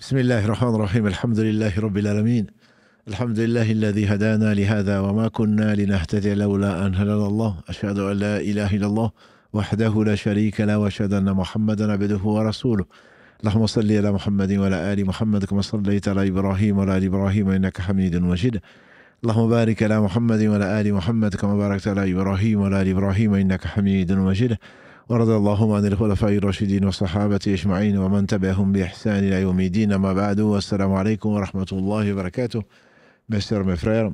بسم الله الرحمن الرحيم الحمد لله رب العالمين الحمد لله الذي هدانا لهذا وما كنا لنهتدي لولا أن هدانا الله أشهد أن لا إله إلا الله وحده لا شريك له وأشهد أن محمدا عبده ورسوله اللهم صل على محمد وعلى آل محمد كما صليت على إبراهيم وعلى آل إبراهيم إنك حميد مجيد اللهم بارك على محمد وعلى آل محمد كما باركت على إبراهيم وعلى آل إبراهيم إنك حميد مجيد ورضي اللهم عن الخلفاء الراشدين والصحابة أجمعين ومن تبعهم بإحسان إلى يوم الدين أما بعد والسلام عليكم ورحمة الله وبركاته. Mes sœurs, mes frères,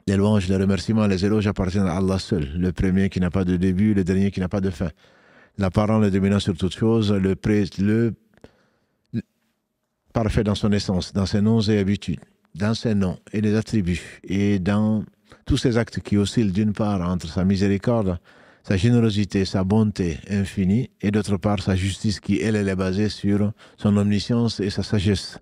les louanges, les remerciements, les éloges appartiennent à Allah seul, le premier qui n'a pas de début, le dernier qui n'a pas de fin. La parole est dominante sur toute chose, le parfait dans son essence, dans ses noms et habitudes, dans ses noms et les attributs, et dans tous ses actes qui oscillent d'une part entre sa miséricorde, sa générosité, sa bonté infinie, et d'autre part sa justice qui, elle, est basée sur son omniscience et sa sagesse.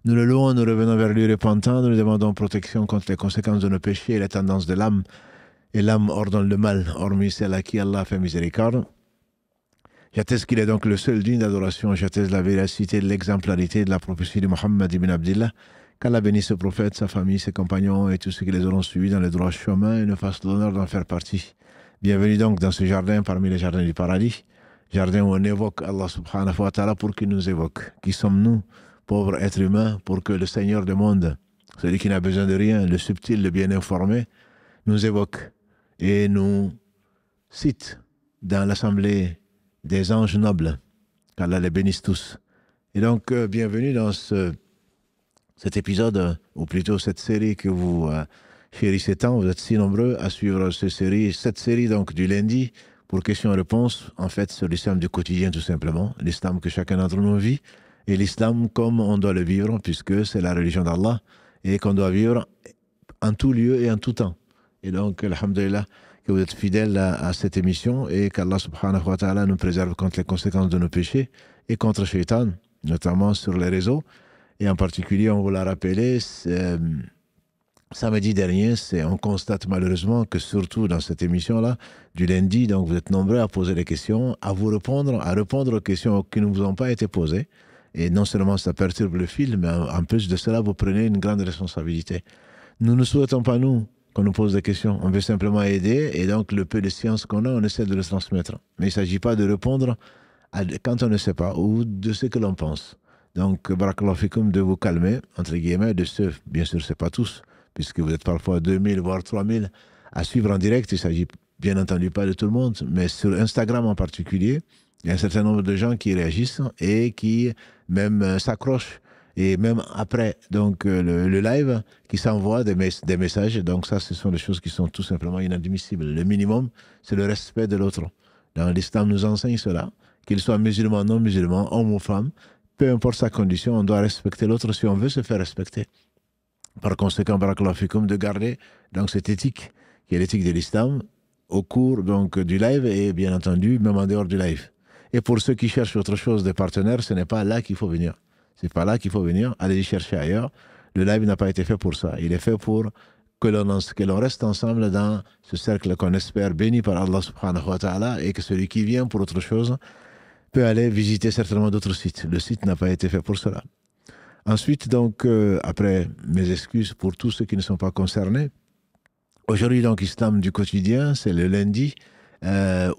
Nous le louons, nous revenons vers lui repentant, nous lui demandons protection contre les conséquences de nos péchés et les tendances de l'âme. Et l'âme ordonne le mal, hormis celle à qui Allah fait miséricorde. J'atteste qu'il est donc le seul digne d'adoration, j'atteste la véracité de l'exemplarité de la prophétie de Muhammad ibn Abdillah. Qu'Allah bénisse ce prophète, sa famille, ses compagnons et tous ceux qui les auront suivis dans le droit chemin et nous fasse l'honneur d'en faire partie. Bienvenue donc dans ce jardin parmi les jardins du paradis, jardin où on évoque Allah subhanahu wa ta'ala pour qu'il nous évoque. Qui sommes-nous, pauvres êtres humains, pour que le Seigneur du monde, celui qui n'a besoin de rien, le subtil, le bien informé, nous évoque et nous cite dans l'assemblée des anges nobles, qu'Allah les bénisse tous. Et donc, bienvenue dans cet épisode, ou plutôt cette série que vous chérissez tant, vous êtes si nombreux à suivre cette série donc du lundi pour questions-réponses, en fait sur l'islam du quotidien tout simplement, l'islam que chacun d'entre nous vit, et l'islam comme on doit le vivre, puisque c'est la religion d'Allah, et qu'on doit vivre en tout lieu et en tout temps. Et donc, alhamdulillah, que vous êtes fidèles à cette émission, et qu'Allah subhanahu wa ta'ala nous préserve contre les conséquences de nos péchés, et contre Shaitan, notamment sur les réseaux. Et en particulier, on vous l'a rappelé, samedi dernier, on constate malheureusement que surtout dans cette émission-là, du lundi, donc vous êtes nombreux à poser des questions, à répondre aux questions qui ne vous ont pas été posées. Et non seulement ça perturbe le fil, mais en plus de cela, vous prenez une grande responsabilité. Nous ne souhaitons pas, nous, qu'on nous pose des questions. On veut simplement aider, et donc le peu de science qu'on a, on essaie de le transmettre. Mais il ne s'agit pas de répondre quand on ne sait pas, ou de ce que l'on pense. Donc, barakallahu fikum, de vous calmer, entre guillemets, de ceux, bien sûr, ce n'est pas tous, puisque vous êtes parfois 2000, voire 3000 à suivre en direct. Il ne s'agit bien entendu pas de tout le monde, mais sur Instagram en particulier, il y a un certain nombre de gens qui réagissent et qui même s'accrochent, et même après donc, le live, qui s'envoient des messages. Donc ça, ce sont des choses qui sont tout simplement inadmissibles. Le minimum, c'est le respect de l'autre. Dans l'islam nous enseigne cela, qu'il soit musulman, non musulman, homme ou femme, peu importe sa condition, on doit respecter l'autre si on veut se faire respecter. Par conséquent, barakallahu fikum, de garder donc cette éthique, qui est l'éthique de l'islam, au cours donc du live, et bien entendu, même en dehors du live. Et pour ceux qui cherchent autre chose, des partenaires, ce n'est pas là qu'il faut venir. C'est pas là qu'il faut venir, allez y chercher ailleurs. Le live n'a pas été fait pour ça. Il est fait pour que l'on reste ensemble dans ce cercle qu'on espère béni par Allah subhanahu wa ta'ala, et que celui qui vient pour autre chose peut aller visiter certainement d'autres sites. Le site n'a pas été fait pour cela. Ensuite, donc, après mes excuses pour tous ceux qui ne sont pas concernés, aujourd'hui, donc, Islam du quotidien, c'est le lundi,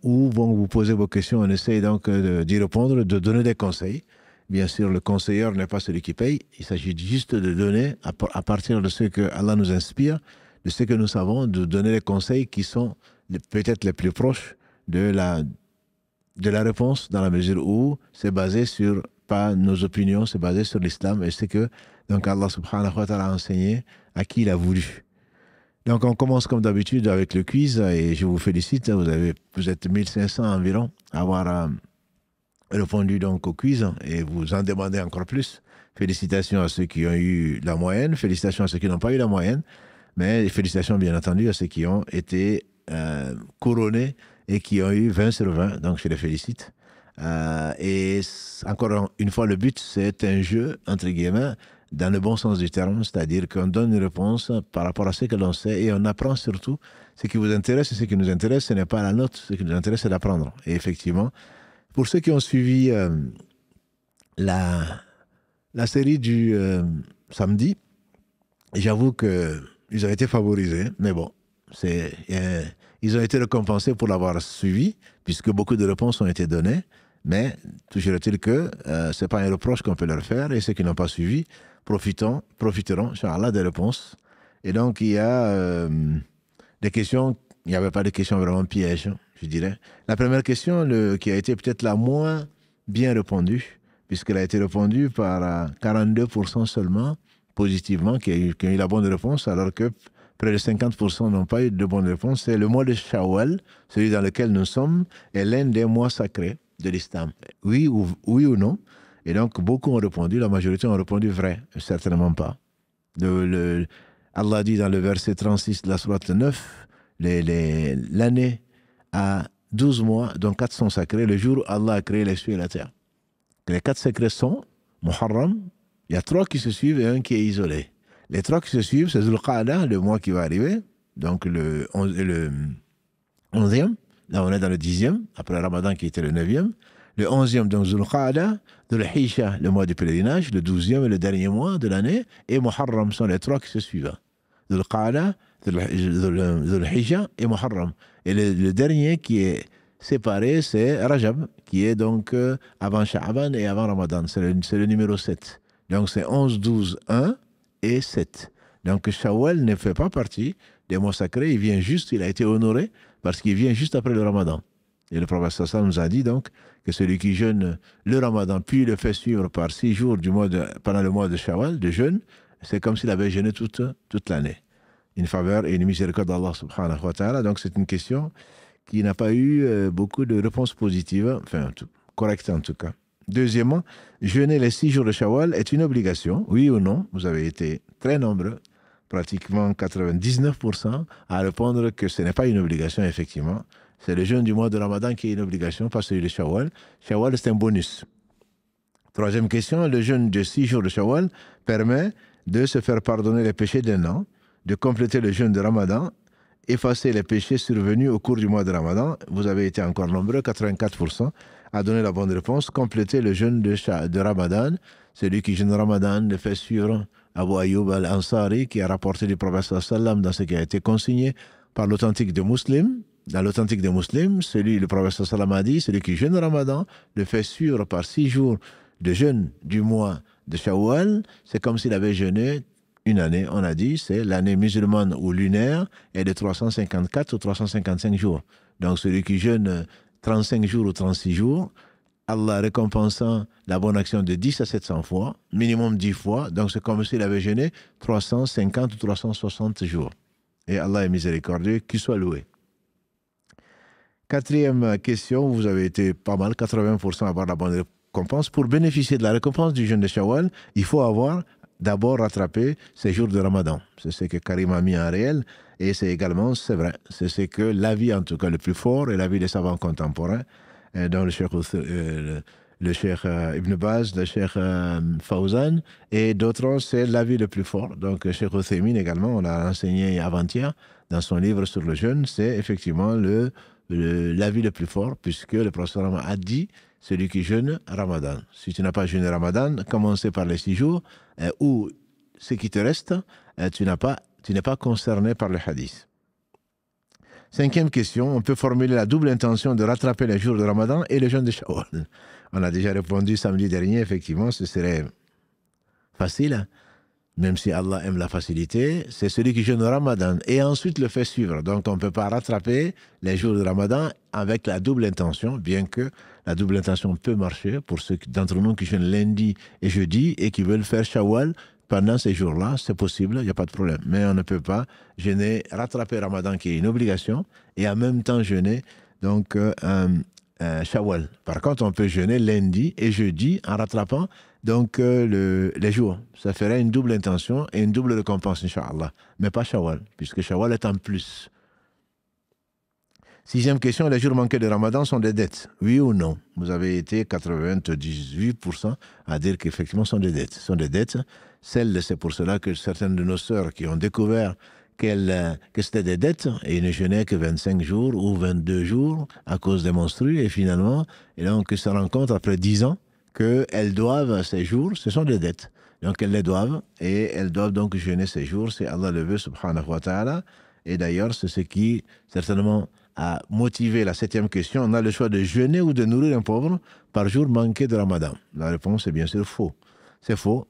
où vous posez vos questions, on essaye donc d'y répondre, de donner des conseils. Bien sûr, le conseilleur n'est pas celui qui paye, il s'agit juste de donner, à partir de ce que Allah nous inspire, de ce que nous savons, de donner les conseils qui sont peut-être les plus proches de la réponse, dans la mesure où c'est basé sur, pas nos opinions, c'est basé sur l'islam, et c'est que donc Allah subhanahu wa ta'ala a enseigné à qui il a voulu. Donc on commence comme d'habitude avec le quiz, et je vous félicite, vous êtes 1500 environ à avoir répondu donc au quiz, et vous en demandez encore plus. Félicitations à ceux qui ont eu la moyenne, félicitations à ceux qui n'ont pas eu la moyenne, mais félicitations bien entendu à ceux qui ont été couronnés et qui ont eu 20 sur 20, donc je les félicite. Et encore une fois, le but, c'est un jeu, entre guillemets, dans le bon sens du terme, c'est-à-dire qu'on donne une réponse par rapport à ce que l'on sait, et on apprend surtout ce qui vous intéresse, et ce qui nous intéresse, ce n'est pas la note, ce qui nous intéresse, c'est d'apprendre. Et effectivement, pour ceux qui ont suivi La série du samedi, j'avoue qu'ils ont été favorisés, mais bon, ils ont été récompensés pour l'avoir suivi, puisque beaucoup de réponses ont été données. Mais toujours est-il que ce n'est pas un reproche qu'on peut leur faire, et ceux qui n'ont pas suivi profiteront, Inch'Allah, des réponses. Et donc, il y a des questions, il n'y avait pas de questions vraiment pièges, je dirais. La première question, qui a été peut-être la moins bien répondue, puisqu'elle a été répondue par 42% seulement, positivement, qui a eu la bonne réponse, alors que près de 50% n'ont pas eu de bonne réponse. C'est le mois de Shawwal, celui dans lequel nous sommes, est l'un des mois sacrés de l'islam. Oui ou non. Et donc, beaucoup ont répondu, la majorité ont répondu vrai, certainement pas. Allah dit dans le verset 36 de la sourate 9, l'année a 12 mois, dont 4 sont sacrés, le jour où Allah a créé les cieux et la terre. Les 4 sacrés sont Muharram, il y a 3 qui se suivent et un qui est isolé. Les 3 qui se suivent, c'est Zulqa'ada, le mois qui va arriver, donc le 11e, là on est dans le 10e, après Ramadan qui était le 9e. Le 11e, donc Zulqa'ada, Dhul-Hijja, le mois du pèlerinage, le 12e et le dernier mois de l'année, et Muharram sont les 3 qui se suivent. Dhul-Qa'ada, Dhul-Hijja et Muharram. Et le dernier qui est séparé, c'est Rajab, qui est donc avant Sha'ban et avant Ramadan. C'est le numéro 7. Donc c'est 11, 12, 1 et 7. Donc Shawwal ne fait pas partie des mois sacrés, il a été honoré parce qu'il vient juste après le Ramadan. Et le prophète sallallahu nous a dit donc que celui qui jeûne le Ramadan puis le fait suivre par 6 jours pendant le mois de Shawwal, de jeûne, c'est comme s'il avait jeûné toute l'année. Une faveur et une miséricorde d'Allah subhanahu wa ta'ala. Donc c'est une question qui n'a pas eu beaucoup de réponses positives, enfin correctes en tout cas. Deuxièmement, jeûner les 6 jours de Shawwal est une obligation, oui ou non? Vous avez été très nombreux, pratiquement 99%, à répondre que ce n'est pas une obligation, effectivement. C'est le jeûne du mois de Ramadan qui est une obligation, pas celui de Shawwal. Shawwal, c'est un bonus. Troisième question, le jeûne de 6 jours de Shawwal permet de se faire pardonner les péchés d'un an, de compléter le jeûne de Ramadan, effacer les péchés survenus au cours du mois de Ramadan. Vous avez été encore nombreux, 84%, à donner la bonne réponse. Compléter le jeûne de Ramadan. Celui qui jeûne Ramadan le fait sur Abu Ayyub al-Ansari, qui a rapporté du prophète sallam dans ce qui a été consigné par l'authentique de Muslim. Dans l'authentique de Muslim, le prophète sallam a dit, celui qui jeûne Ramadan le fait suivre par 6 jours de jeûne du mois de Shawwal. C'est comme s'il avait jeûné une année, on a dit, c'est l'année musulmane ou lunaire est de 354 ou 355 jours. Donc celui qui jeûne 35 jours ou 36 jours, Allah récompensant la bonne action de 10 à 700 fois, minimum 10 fois, donc c'est comme s'il avait jeûné 350 ou 360 jours. Et Allah est miséricordieux, qu'il soit loué. Quatrième question, vous avez été pas mal, 80% à avoir la bonne récompense. Pour bénéficier de la récompense du jeûne de Shawwal, il faut avoir d'abord rattraper ces jours de Ramadan. C'est ce que Karim a mis en réel et c'est également, c'est vrai, c'est ce que l'avis en tout cas le plus fort et l'avis des savants contemporains, dont le Cheikh Ibn Baz, le Cheikh Fawzan et d'autres, c'est l'avis le plus fort. Donc Cheikh Uthaymin également, on l'a enseigné avant-hier dans son livre sur le jeûne, c'est effectivement l'avis le plus fort puisque le prophète a dit celui qui jeûne Ramadan. Si tu n'as pas jeûné Ramadan, commencez par les 6 jours, ou ce qui te reste, tu n'es pas concerné par le hadith. Cinquième question, on peut formuler la double intention de rattraper les jours de Ramadan et le jeûne de Shawwal. On a déjà répondu samedi dernier, effectivement, ce serait facile, même si Allah aime la facilité, c'est celui qui jeûne Ramadan et ensuite le fait suivre. Donc on ne peut pas rattraper les jours de Ramadan avec la double intention, bien que la double intention peut marcher pour ceux d'entre nous qui jeûnent lundi et jeudi et qui veulent faire Shawwal pendant ces jours-là, c'est possible, il n'y a pas de problème. Mais on ne peut pas jeûner, rattraper Ramadan qui est une obligation et en même temps jeûner donc Shawwal. Par contre, on peut jeûner lundi et jeudi en rattrapant donc les jours. Ça ferait une double intention et une double récompense, Inch'Allah. Mais pas Shawwal, puisque Shawwal est en plus. Sixième question, les jours manqués de Ramadan sont des dettes, oui ou non? Vous avez été 98% à dire qu'effectivement ce sont des dettes. Ce sont des dettes. C'est pour cela que certaines de nos sœurs qui ont découvert que c'était des dettes et ils ne jeûnaient que 25 jours ou 22 jours à cause des menstrues et finalement, et donc ils se rendent compte après 10 ans qu'elles doivent ces jours, ce sont des dettes. Donc elles les doivent, et elles doivent donc jeûner ces jours, c'est Allah le veut, subhanahu wa ta'ala. Et d'ailleurs, c'est ce qui, certainement, a motivé la 7e question. On a le choix de jeûner ou de nourrir un pauvre par jour manqué de Ramadan. La réponse est bien sûr faux. C'est faux.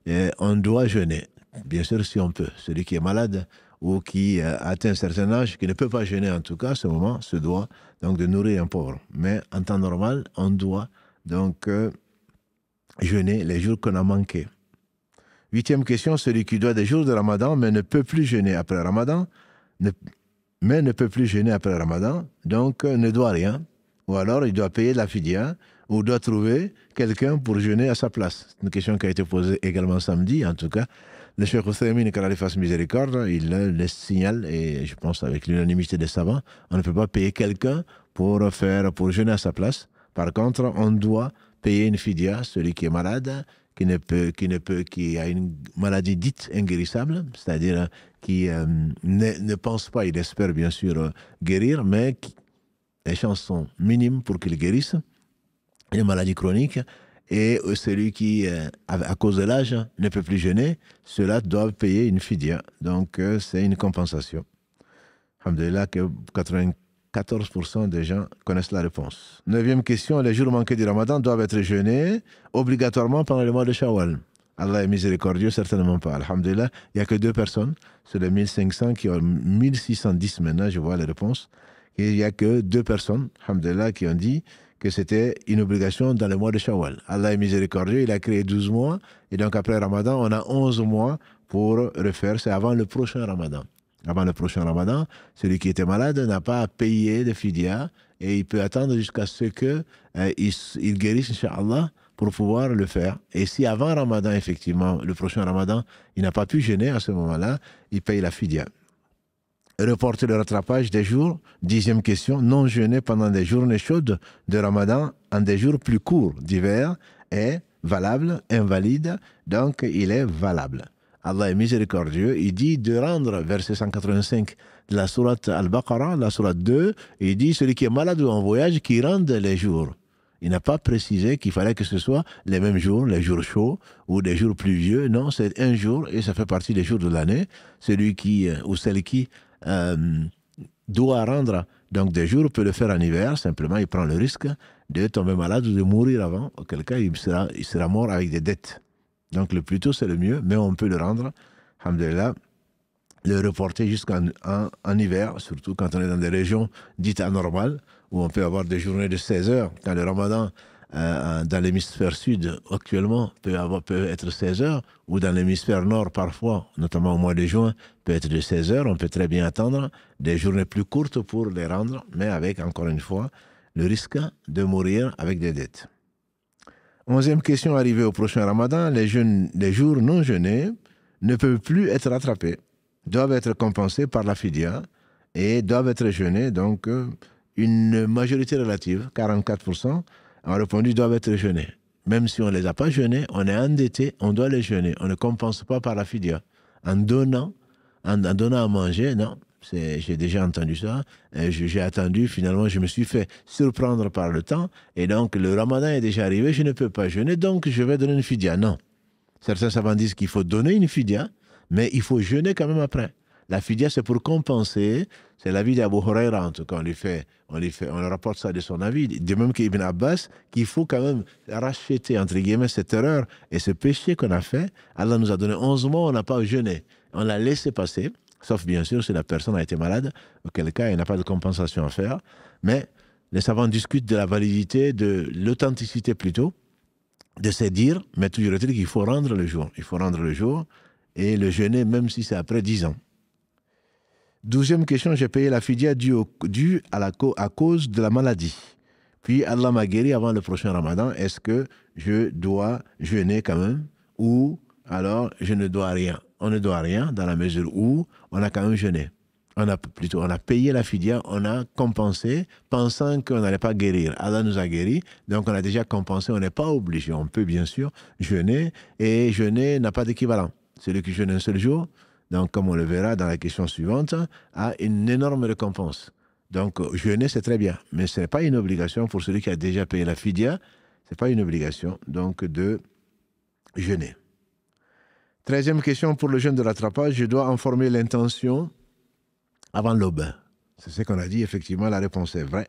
Et on doit jeûner, bien sûr, si on peut. Celui qui est malade ou qui a atteint un certain âge, qui ne peut pas jeûner en tout cas, à ce moment, se doit donc de nourrir un pauvre. Mais en temps normal, on doit donc jeûner les jours qu'on a manqués. 8e question, celui qui doit des jours de Ramadan, mais ne peut plus jeûner après Ramadan, ne peut plus jeûner après Ramadan, donc ne doit rien. Ou alors il doit payer de la fidya, ou doit trouver quelqu'un pour jeûner à sa place. C'est une question qui a été posée également samedi, en tout cas. Le Cheikh Ousseymine, qu'Allah lui fasse miséricorde, il le signale, et je pense avec l'unanimité des savants, on ne peut pas payer quelqu'un pour jeûner à sa place. Par contre, on doit payer une fidya, celui qui est malade, qui a une maladie dite inguérissable, c'est-à-dire qui ne pense pas, il espère bien sûr guérir, mais les chances sont minimes pour qu'il guérisse, une maladie chronique, et celui qui, à cause de l'âge, ne peut plus jeûner, ceux-là doivent payer une fidya. Donc c'est une compensation. Alhamdulillah que 94% des gens connaissent la réponse. 9e question, les jours manqués du Ramadan doivent être jeûnés obligatoirement pendant le mois de Shawwal. Allah est miséricordieux, certainement pas. Alhamdulillah, il n'y a que 2 personnes sur les 1500 qui ont 1610 maintenant, je vois les réponses. Et il n'y a que 2 personnes, alhamdulillah, qui ont dit que c'était une obligation dans le mois de Shawwal. Allah est miséricordieux, il a créé 12 mois, et donc après Ramadan, on a 11 mois pour refaire, c'est avant le prochain Ramadan. Avant le prochain Ramadan, celui qui était malade n'a pas à payer de fidya et il peut attendre jusqu'à ce qu'il guérisse, Inch'Allah, pour pouvoir le faire. Et si avant Ramadan, effectivement, le prochain Ramadan, il n'a pas pu jeûner à ce moment-là, il paye la fidya. Reporter le rattrapage des jours, 10e question, non jeûner pendant des journées chaudes de Ramadan en des jours plus courts d'hiver est valable, invalide, donc il est valable. Allah est miséricordieux, il dit de rendre, verset 185 de la sourate Al-Baqarah, la sourate 2, il dit celui qui est malade ou en voyage, qui rende les jours. Il n'a pas précisé qu'il fallait que ce soit les mêmes jours, les jours chauds ou des jours pluvieux. Non, c'est un jour et ça fait partie des jours de l'année. Celui qui, ou celle qui doit rendre donc des jours peut le faire en hiver. Simplement, il prend le risque de tomber malade ou de mourir avant. Auquel cas, il sera mort avec des dettes. Donc, le plus tôt, c'est le mieux, mais on peut le rendre, alhamdulillah, le reporter jusqu'en hiver, surtout quand on est dans des régions dites anormales, où on peut avoir des journées de 16 heures. Quand le ramadan, dans l'hémisphère sud, actuellement, peut être 16 heures, ou dans l'hémisphère nord, parfois, notamment au mois de juin, peut être de 16 heures. On peut très bien attendre des journées plus courtes pour les rendre, mais avec, encore une fois, le risque de mourir avec des dettes. 11e question, arrivée au prochain Ramadan, les jours non jeûnés ne peuvent plus être rattrapés, doivent être compensés par la fidya et doivent être jeûnés. Donc, une majorité relative, 44%, ont répondu doivent être jeûnés. Même si on ne les a pas jeûnés, on est endetté, on doit les jeûner. On ne compense pas par la fidya. En donnant à manger, non. J'ai déjà entendu ça, j'ai attendu, finalement je me suis fait surprendre par le temps, et donc le ramadan est déjà arrivé, je ne peux pas jeûner, donc je vais donner une fidya. Non. Certains savants disent qu'il faut donner une fidya, mais il faut jeûner quand même après. La fidya, c'est pour compenser, c'est l'avis d'Abu Huraira, en tout cas, on le rapporte ça de son avis, de même qu'Ibn Abbas, qu'il faut quand même racheter, entre guillemets, cette erreur et ce péché qu'on a fait. Allah nous a donné 11 mois, on n'a pas jeûné, on l'a laissé passer. Sauf bien sûr si la personne a été malade, auquel cas il n'a pas de compensation à faire. Mais les savants discutent de la validité, de l'authenticité plutôt, de ces dires, mais toujours est-il qu'il faut rendre le jour. Il faut rendre le jour et le jeûner même si c'est après 10 ans. 12e question, j'ai payé la fidya due à cause de la maladie. Puis Allah m'a guéri avant le prochain Ramadan. Est-ce que je dois jeûner quand même ou alors je ne dois rien? On ne doit rien dans la mesure où on a quand même jeûné. On a payé la fidya, on a compensé, pensant qu'on n'allait pas guérir. Allah nous a guéris, donc on a déjà compensé, on n'est pas obligé. On peut bien sûr jeûner, et jeûner n'a pas d'équivalent. Celui qui jeûne un seul jour, donc comme on le verra dans la question suivante, a une énorme récompense. Donc jeûner, c'est très bien, mais ce n'est pas une obligation pour celui qui a déjà payé la fidya. Ce n'est pas une obligation, donc, de jeûner. 13e question pour le jeûne de rattrapage. Je dois informer l'intention avant l'aube. C'est ce qu'on a dit, effectivement, la réponse est vraie.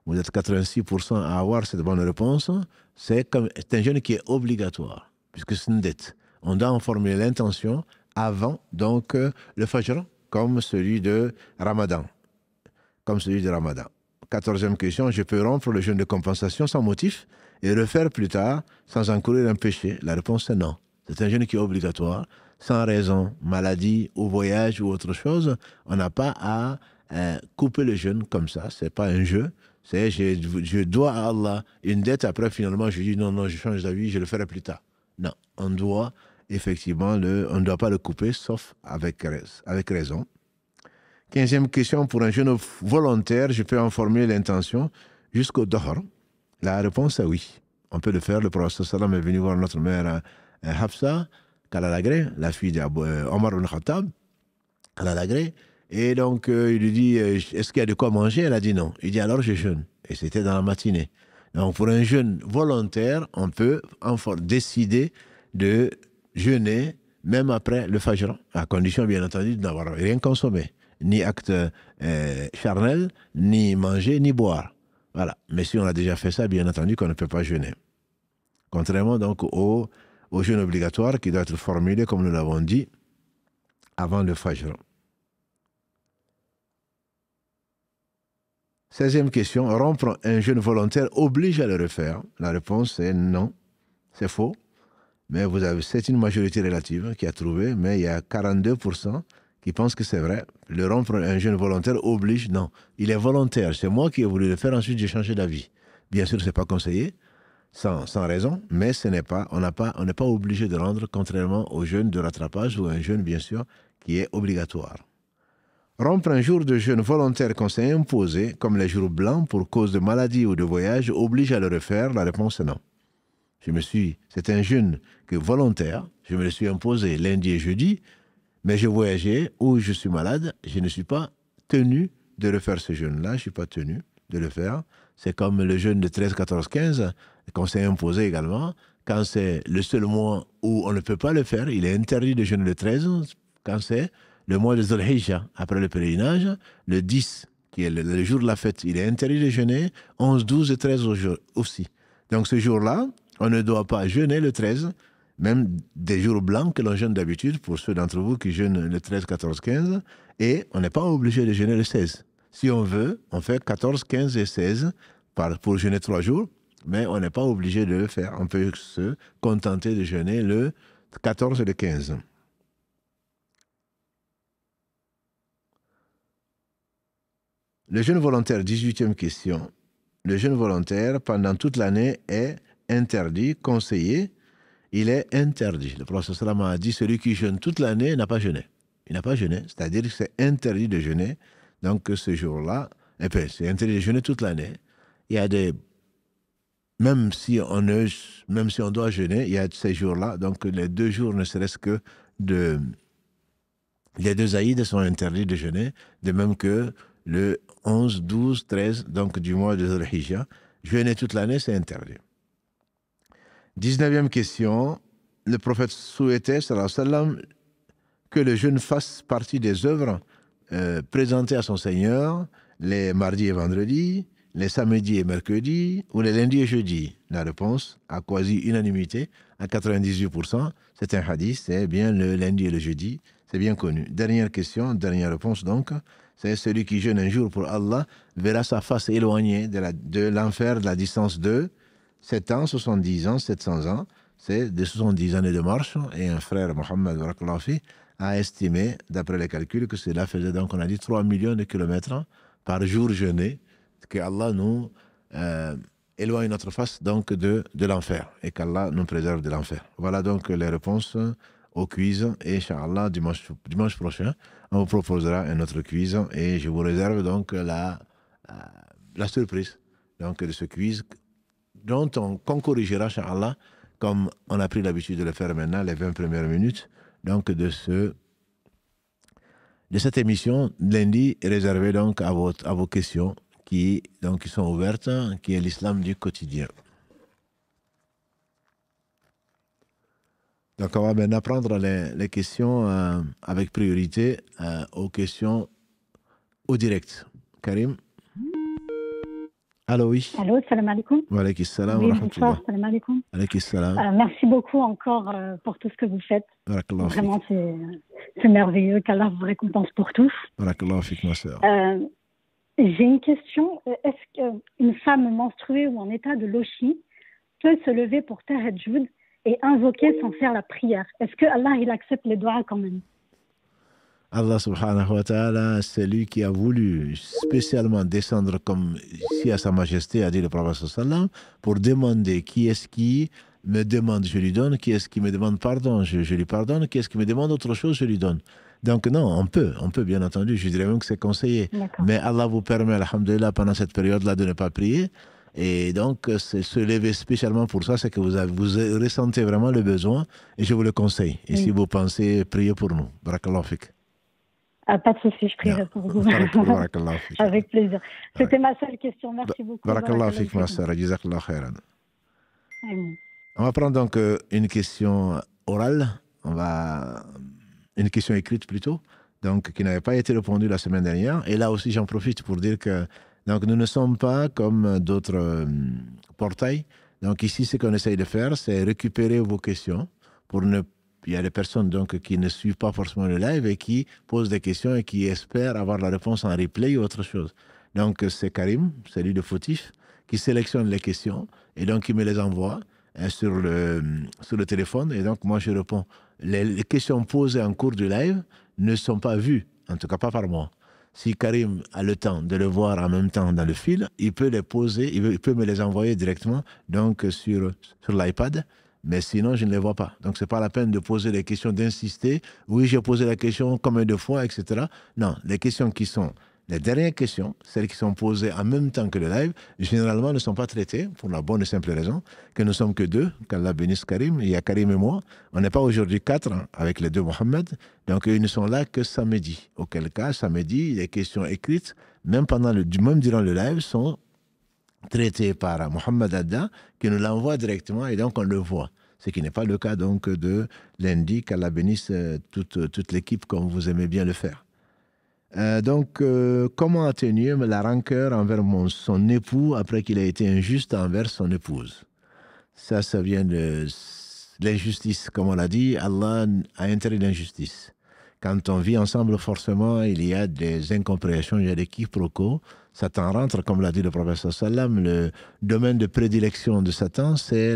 Vous êtes 86% à avoir cette bonne réponse. C'est un jeûne qui est obligatoire, puisque c'est une dette. On doit informer l'intention avant, donc, le Fajr, comme celui de Ramadan. 14e question, je peux rompre le jeûne de compensation sans motif et refaire plus tard sans encourir un péché? La réponse est non. C'est un jeûne qui est obligatoire, sans raison, maladie ou voyage ou autre chose. On n'a pas à couper le jeûne comme ça. Ce n'est pas un jeu. C'est je dois à Allah une dette. Après, finalement, je dis non, je change d'avis, je le ferai plus tard. Non, on doit effectivement, on ne doit pas le couper, sauf avec raison. 15e question, pour un jeûne volontaire, je peux informer l'intention jusqu'au Dohr? La réponse est oui. On peut le faire. Le prophète sallam est venu voir notre mère Hafsa Kalalagré, la fille d'Omar ibn Khattab, Kalalagré. Et donc, il lui dit, est-ce qu'il y a de quoi manger? Elle a dit non. Il dit, alors je jeûne. Et c'était dans la matinée. Donc, pour un jeûne volontaire, on peut décider de jeûner même après le Fajr, à condition, bien entendu, de n'avoir rien consommé. Ni acte charnel, ni manger, ni boire. Voilà. Mais si on a déjà fait ça, bien entendu qu'on ne peut pas jeûner. Contrairement donc au jeûne obligatoire qui doit être formulé, comme nous l'avons dit, avant le Fajr. 16e question, rompre un jeûne volontaire oblige à le refaire? La réponse est non, c'est faux. Mais c'est une majorité relative qui a trouvé, mais il y a 42% qui pensent que c'est vrai. Le rompre un jeûne volontaire oblige, non. Il est volontaire, c'est moi qui ai voulu le faire, ensuite j'ai changé d'avis. Bien sûr, ce n'est pas conseillé, sans raison, mais on n'est pas obligé de rendre, contrairement au jeûne de rattrapage ou un jeûne, bien sûr, qui est obligatoire. Rompre un jour de jeûne volontaire qu'on s'est imposé, comme les jours blancs pour cause de maladie ou de voyage, oblige à le refaire? La réponse est non. C'est un jeûne volontaire, je me le suis imposé lundi et jeudi, mais je voyageais ou je suis malade, je ne suis pas tenu de refaire ce jeûne-là, je ne suis pas tenu de le faire. C'est comme le jeûne de 13, 14, 15 qu'on s'est imposé également. Quand c'est le seul mois où on ne peut pas le faire, il est interdit de jeûner le 13, quand c'est le mois de Dhul Hijjah, après le pèlerinage, le 10, qui est le jour de la fête, il est interdit de jeûner, 11, 12 et 13 aussi. Donc ce jour-là, on ne doit pas jeûner le 13, même des jours blancs que l'on jeûne d'habitude, pour ceux d'entre vous qui jeûnent le 13, 14, 15, et on n'est pas obligé de jeûner le 16. Si on veut, on fait 14, 15 et 16 pour jeûner 3 jours, mais on n'est pas obligé de le faire. On peut se contenter de jeûner le 14 et le 15. Le jeûne volontaire, 18e question. Le jeûne volontaire, pendant toute l'année, est interdit, conseillé. Il est interdit. Le prophète sallam a dit, celui qui jeûne toute l'année n'a pas jeûné. Il n'a pas jeûné, c'est-à-dire que c'est interdit de jeûner. Donc ce jour-là, c'est interdit de jeûner toute l'année. Il y a même si on doit jeûner, il y a ces jours-là, donc les 2 jours, ne serait-ce que les 2 aïds sont interdits de jeûner, de même que le 11, 12, 13, donc du mois de Dhul Hijjah. Jeûner toute l'année, c'est interdit. 19e question. Le prophète souhaitait, sallallahu alayhi wa sallam, que le jeûne fasse partie des œuvres présentées à son Seigneur les mardis et vendredis, les samedis et mercredis, ou les lundis et jeudis. La réponse, à quasi-unanimité, à 98%, c'est un hadith, c'est bien le lundi et le jeudi, c'est bien connu. Dernière question, dernière réponse donc, c'est celui qui jeûne un jour pour Allah verra sa face éloignée de l'enfer de la distance de 7 ans, 70 ans, 700 ans. C'est de 70 années de marche. Et un frère, Mohammed Barakallahu, a estimé, d'après les calculs, que cela faisait donc, on a dit, 3 millions de kilomètres par jour jeûné, que Allah nous éloigne notre face donc de l'enfer et qu'Allah nous préserve de l'enfer. Voilà donc les réponses au quiz. Et Inch'Allah, dimanche prochain, on vous proposera un autre quiz et je vous réserve donc la surprise donc, de ce quiz dont qu'on corrigera, Inch'Allah, comme on a pris l'habitude de le faire maintenant, les 20 premières minutes donc de cette émission lundi réservée donc à vos questions qui sont ouvertes, qui est l'islam du quotidien. Donc, on va maintenant prendre les questions avec priorité aux questions au direct. Karim? Allô, oui. Allô, salam alaikum. Wa alaykum salam wa Oui, rahmatullah. bonsoir, salam alaikum. Alaykum salam. Merci beaucoup encore pour tout ce que vous faites. Barakallahu fik. Vraiment, c'est merveilleux. Qu'Allah vous récompense pour tout. Barakallahu fik, ma sœur. J'ai une question. Est-ce qu'une femme menstruée ou en état de lochi peut se lever pour tahajjud et invoquer sans faire la prière? Est-ce que Allah il accepte les doigts quand même? Allah subhanahu wa ta'ala, c'est lui qui a voulu spécialement descendre comme ici à Sa Majesté, a dit le prophète sallam, pour demander qui est-ce qui me demande, je lui donne, qui est-ce qui me demande pardon, je lui pardonne, qui est-ce qui me demande autre chose, je lui donne. Donc non, on peut bien entendu, je dirais même que c'est conseillé. Mais Allah vous permet, alhamdulillah, pendant cette période-là de ne pas prier. Et donc, c'est se lever spécialement pour ça, c'est que vous ressentez vraiment le besoin et je vous le conseille. Et si vous pensez, priez pour nous. Barakallahu fik. Pas de souci, je prierai pour vous. Avec plaisir. C'était ma seule question. Merci beaucoup. Barakallahu fik, ma sœur. Jazakallahu khairan. On va prendre donc une question orale. Une question écrite plutôt, donc qui n'avait pas été répondue la semaine dernière. Et là aussi, j'en profite pour dire que donc, nous ne sommes pas comme d'autres portails. Donc ici, ce qu'on essaye de faire, c'est récupérer vos questions pour ne Il y a des personnes donc, qui ne suivent pas forcément le live et qui posent des questions et qui espèrent avoir la réponse en replay ou autre chose. Donc, c'est Karim, celui de Fautif, qui sélectionne les questions et donc il me les envoie sur le téléphone. Et donc, moi, je réponds. Les questions posées en cours du live ne sont pas vues, en tout cas pas par moi. Si Karim a le temps de le voir en même temps dans le fil, il peut les poser, il peut me les envoyer directement donc, sur l'iPad. Mais sinon, je ne les vois pas. Donc, ce n'est pas la peine de poser les questions, d'insister. Oui, j'ai posé la question combien de fois, etc. Non, les questions qui sont les dernières questions, celles qui sont posées en même temps que le live, généralement ne sont pas traitées pour la bonne et simple raison que nous ne sommes que deux. Qu'Allah bénisse Karim. Il y a Karim et moi. On n'est pas aujourd'hui 4 avec les deux Mohamed. Donc, ils ne sont là que samedi. Auquel cas, samedi, les questions écrites, même durant le live, sont traité par Mohamed Adda, qui nous l'envoie directement et donc on le voit. Ce qui n'est pas le cas donc de lundi, qu'Allah bénisse toute l'équipe comme vous aimez bien le faire. Comment atténuer la rancœur envers son époux après qu'il a été injuste envers son épouse? Ça vient de l'injustice, comme on l'a dit. Allah a interdit l'injustice. Quand on vit ensemble, forcément, il y a des incompréhensions, il y a des quiproquos. Satan rentre, comme l'a dit le prophète sallam, le domaine de prédilection de Satan, c'est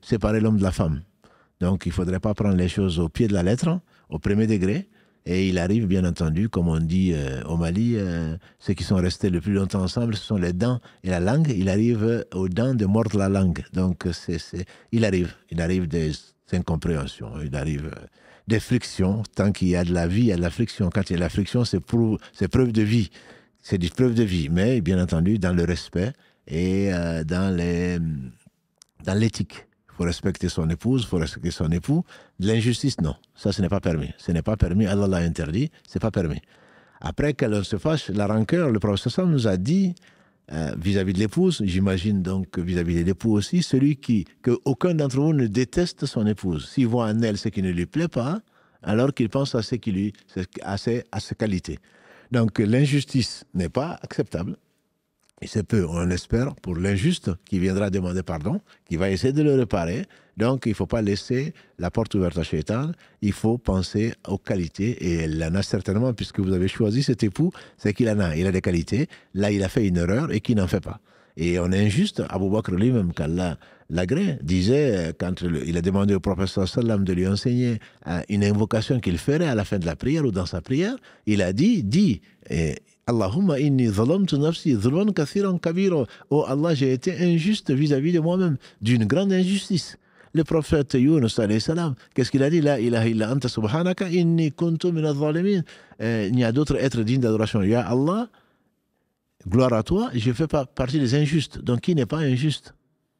séparer l'homme de la femme. Donc, il ne faudrait pas prendre les choses au pied de la lettre, au premier degré. Et il arrive, bien entendu, comme on dit au Mali, ceux qui sont restés le plus longtemps ensemble, ce sont les dents et la langue. Il arrive aux dents de mordre la langue. Donc, il arrive des incompréhensions, il arrive des frictions. Tant qu'il y a de la vie, il y a de la friction. Quand il y a de la friction, c'est preuve de vie. C'est des preuves de vie, mais bien entendu dans le respect et dans l'éthique. Il faut respecter son épouse, il faut respecter son époux. De l'injustice, non. Ça, ce n'est pas permis. Ce n'est pas permis. Allah l'a interdit. Ce n'est pas permis. Après qu'elle se fâche, la rancœur, le prophète nous a dit vis-à-vis de l'épouse, j'imagine donc vis-à-vis de l'époux aussi, qu'aucun d'entre vous ne déteste son épouse. S'il voit en elle ce qui ne lui plaît pas, alors qu'il pense à ses qualités. Donc l'injustice n'est pas acceptable. Et c'est peu, on espère, pour l'injuste qui viendra demander pardon, qui va essayer de le réparer. Donc il ne faut pas laisser la porte ouverte à Shaitan. Il faut penser aux qualités. Et elle en a certainement, puisque vous avez choisi cet époux, c'est qu'il en a. Il a des qualités. Là, il a fait une erreur et qu'il n'en fait pas. Et on est injuste. Abu Bakr lui-même, qu'Allah l'agrée, disait, quand il a demandé au prophète sallam de lui enseigner une invocation qu'il ferait à la fin de la prière ou dans sa prière, il a dit, Allahumma inni zalamtu nafsi zulman kathiran kabira. Oh Allah, j'ai été injuste vis-à-vis de moi-même, d'une grande injustice. Le prophète Yunus alayhi salam, qu'est-ce qu'il a dit? La ilaha illa anta subhanaka inni kuntu min adh-dhalimin. Il n'y a d'autre être digne d'adoration. Ya Allah, gloire à toi, je fais partie des injustes. Donc qui n'est pas injuste?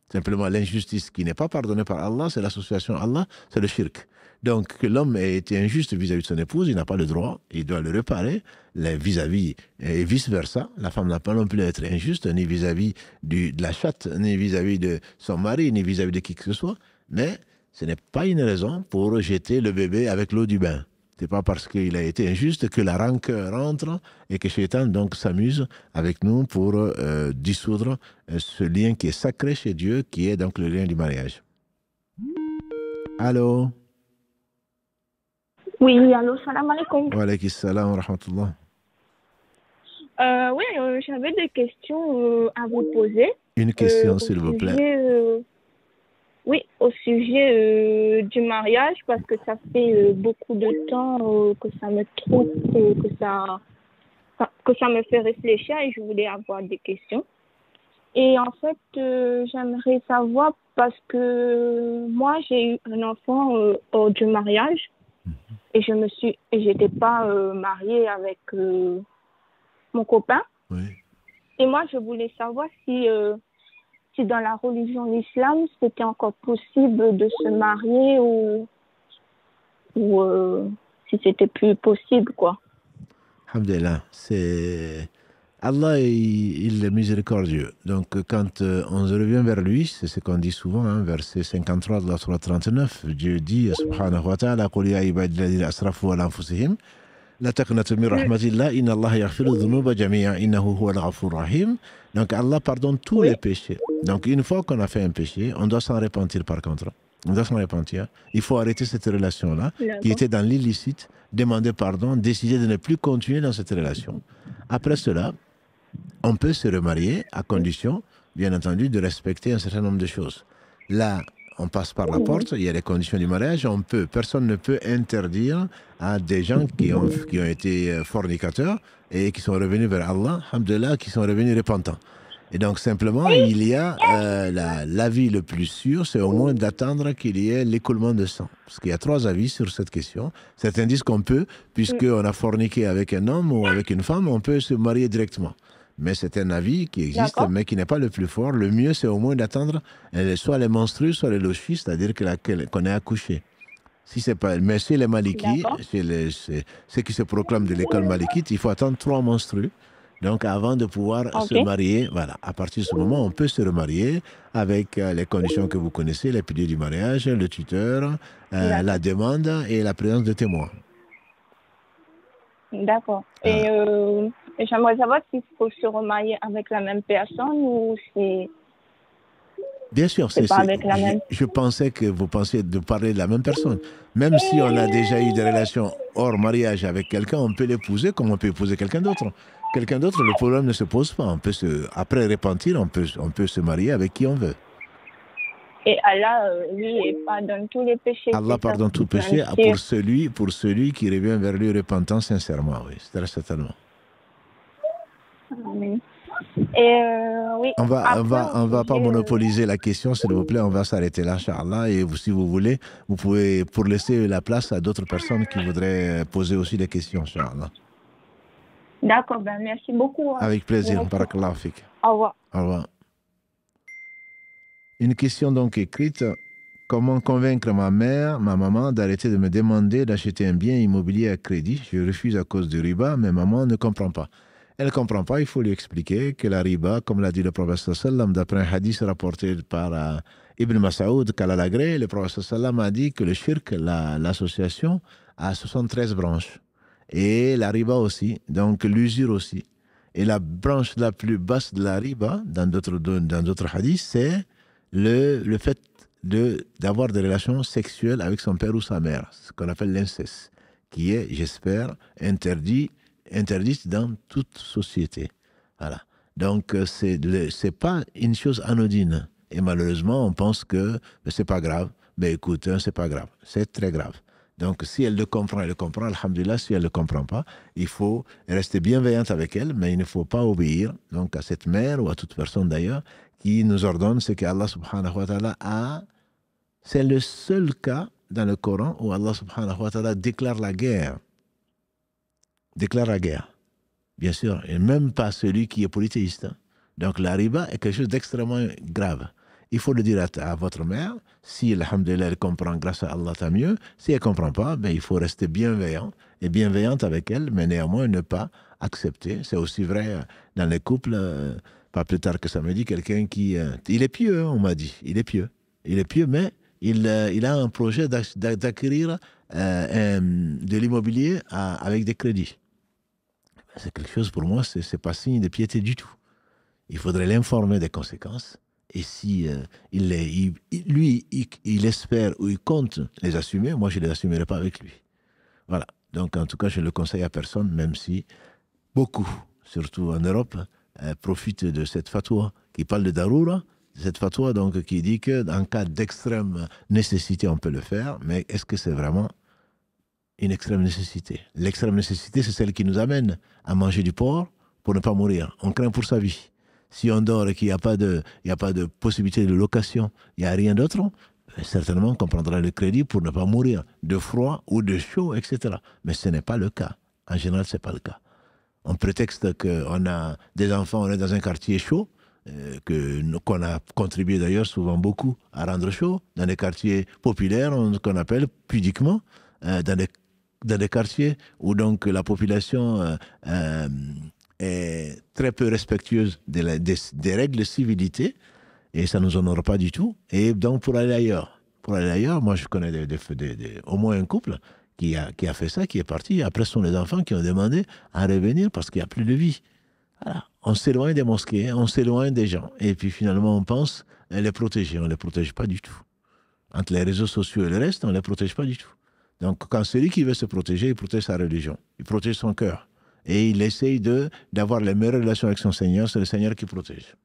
Simplement l'injustice qui n'est pas pardonnée par Allah, c'est l'association à Allah, c'est le shirk. Donc que l'homme ait été injuste vis-à-vis de son épouse, il n'a pas le droit, il doit le réparer vis-à-vis et vice-versa. La femme n'a pas non plus à être injuste, ni vis-à-vis de la chatte, ni vis-à-vis de son mari, ni vis-à-vis de qui que ce soit. Mais Ce n'est pas une raison pour jeter le bébé avec l'eau du bain. Ce n'est pas parce qu'il a été injuste que la rancœur rentre et que Shaitan donc s'amuse avec nous pour dissoudre ce lien qui est sacré chez Dieu, qui est donc le lien du mariage. Allô? Oui, allô, salam alaikum. Wa alaykum salam wa rahmatullah. Oui, j'avais des questions à vous poser. Une question, s'il vous plaît. Oui, au sujet du mariage, parce que ça fait beaucoup de temps que ça me trouble, que ça me fait réfléchir et je voulais avoir des questions. Et en fait, j'aimerais savoir, parce que moi, j'ai eu un enfant hors du mariage et j'étais pas mariée avec mon copain. Oui. Et moi, je voulais savoir si dans la religion l'islam, c'était encore possible de se marier ou si c'était plus possible, quoi. Alhamdulillah, c'est... Allah, il est miséricordieux. Donc, quand on se revient vers lui, c'est ce qu'on dit souvent, hein, verset 53 de la Surah 39, Dieu dit, subhanahu wa ta'ala, قُلْ يَا عِبَادِ الَّذِينَ أَسْرَفُوا عَلَى أَنفُسِهِمْ لَا تَقْنَطُوا مِنْ رَحْمَةِ اللَّهِ إِنَّ اللَّهَ يَغْفِرُ الذُّنُوبَ جَمِيعًا إِنَّهُ هُوَ الْغَفُورُ الرَّحِيمُ. Donc, Allah pardonne tous les péchés. Donc, une fois qu'on a fait un péché, on doit s'en repentir par contre. On doit s'en repentir. Il faut arrêter cette relation-là, qui était dans l'illicite, demander pardon, décider de ne plus continuer dans cette relation. Après cela, on peut se remarier à condition, bien entendu, de respecter un certain nombre de choses. Là, on passe par la porte, il y a les conditions du mariage, personne ne peut interdire à des gens qui ont été fornicateurs et qui sont revenus vers Allah, alhamdoulilah, qui sont revenus repentants. Et donc, simplement, il y a l'avis le plus sûr, c'est au moins d'attendre qu'il y ait l'écoulement de sang. Parce qu'il y a 3 avis sur cette question. Certains disent qu'on peut, puisqu'on a forniqué avec un homme ou avec une femme, on peut se marier directement. Mais c'est un avis qui existe, mais qui n'est pas le plus fort. Le mieux, c'est au moins d'attendre soit les menstrues, soit les lochis, c'est-à-dire qu'on est accouché. Si c'est pas, mais chez les Malikis, ceux qui se proclament de l'école malikite, il faut attendre 3 menstrues. Donc, avant de pouvoir se marier, voilà, à partir de ce moment, on peut se remarier avec les conditions que vous connaissez, les piliers du mariage, le tuteur, la demande et la présence de témoins. D'accord. Et j'aimerais savoir s'il faut se remarier avec la même personne ou c'est... Bien sûr, je pensais que vous pensiez de parler de la même personne. Même si on a déjà eu des relations hors mariage avec quelqu'un, on peut l'épouser comme on peut épouser quelqu'un d'autre. Quelqu'un d'autre, le problème ne se pose pas. Après repentir, on peut se marier avec qui on veut. Et Allah, lui, pardonne tous les péchés. Allah pardonne tout péché pour celui qui revient vers lui repentant sincèrement, oui, c'est très certainement. Amen. Et oui. On va pas monopoliser la question, s'il vous plaît. On va s'arrêter là, Inch'Allah. Et si vous voulez, vous pouvez, pour laisser la place à d'autres personnes qui voudraient poser aussi des questions, Inch'Allah. D'accord, ben merci beaucoup. Avec plaisir. Barakallahu fik. Au revoir. Au revoir. Une question donc écrite. Comment convaincre ma maman, d'arrêter de me demander d'acheter un bien immobilier à crédit? Je refuse à cause du riba, mais maman ne comprend pas. Elle ne comprend pas, il faut lui expliquer que la riba, comme l'a dit le prophète sallam, d'après un hadith rapporté par Ibn Mas'ud, Kalalagré, le prophète sallam a dit que le shirk, l'association, a 73 branches. Et la riba aussi, donc l'usure aussi. Et la branche la plus basse de la riba, dans d'autres hadiths, c'est le fait d'avoir des relations sexuelles avec son père ou sa mère, ce qu'on appelle l'inceste, qui est, j'espère, interdite dans toute société. Voilà. Donc, c'est pas une chose anodine. Et malheureusement, on pense que c'est pas grave. Ben écoute, c'est pas grave. C'est très grave. Donc, si elle le comprend, elle le comprend, alhamdulillah. Si elle ne le comprend pas, il faut rester bienveillante avec elle, mais il ne faut pas obéir donc, à cette mère ou à toute personne d'ailleurs qui nous ordonne ce qu'Allah subhanahu wa ta'ala a. C'est le seul cas dans le Coran où Allah subhanahu wa ta'ala déclare la guerre. Déclare la guerre. Bien sûr, et même pas celui qui est polythéiste. Donc la riba est quelque chose d'extrêmement grave. Il faut le dire à votre mère. Si, alhamdulillah, elle comprend grâce à Allah, tant mieux. Si elle ne comprend pas, ben, il faut rester bienveillant et bienveillante avec elle, mais néanmoins ne pas accepter. C'est aussi vrai dans les couples. Pas plus tard que samedi, quelqu'un qui... il est pieux, on m'a dit. Il est pieux. Il est pieux, mais il a un projet d'acquérir de l'immobilier avec des crédits. C'est quelque chose, pour moi, c'est pas signe de piété du tout. Il faudrait l'informer des conséquences. Et si il espère ou il compte les assumer, moi, je ne les assumerai pas avec lui. Voilà. Donc, en tout cas, je ne le conseille à personne, même si beaucoup, surtout en Europe, profitent de cette fatwa qui parle de Daroura, cette fatwa donc, qui dit qu'en cas d'extrême nécessité, on peut le faire, mais est-ce que c'est vraiment une extrême nécessité? L'extrême nécessité, c'est celle qui nous amène à manger du porc pour ne pas mourir. On craint pour sa vie. Si on dort et qu'il n'y a pas de possibilité de location, il n'y a rien d'autre, certainement qu'on prendra le crédit pour ne pas mourir de froid ou de chaud, etc. Mais ce n'est pas le cas. En général, ce n'est pas le cas. On prétexte qu'on a des enfants, on est dans un quartier chaud, qu'on a contribué d'ailleurs souvent beaucoup à rendre chaud, dans des quartiers populaires, qu'on appelle pudiquement, dans des quartiers où donc la population est très peu respectueuse des règles de civilité, et ça ne nous honore pas du tout. Et donc pour aller ailleurs, moi je connais au moins un couple qui a fait ça, qui est parti. Après, ce sont les enfants qui ont demandé à revenir parce qu'il n'y a plus de vie. Voilà. On s'éloigne des mosquées, on s'éloigne des gens. Et puis finalement, on pense les protéger. On ne les protège pas du tout. Entre les réseaux sociaux et le reste, on ne les protège pas du tout. Donc, quand celui qui veut se protéger, il protège sa religion. Il protège son cœur. Et il essaye d'avoir les meilleures relations avec son Seigneur. C'est le Seigneur qui protège.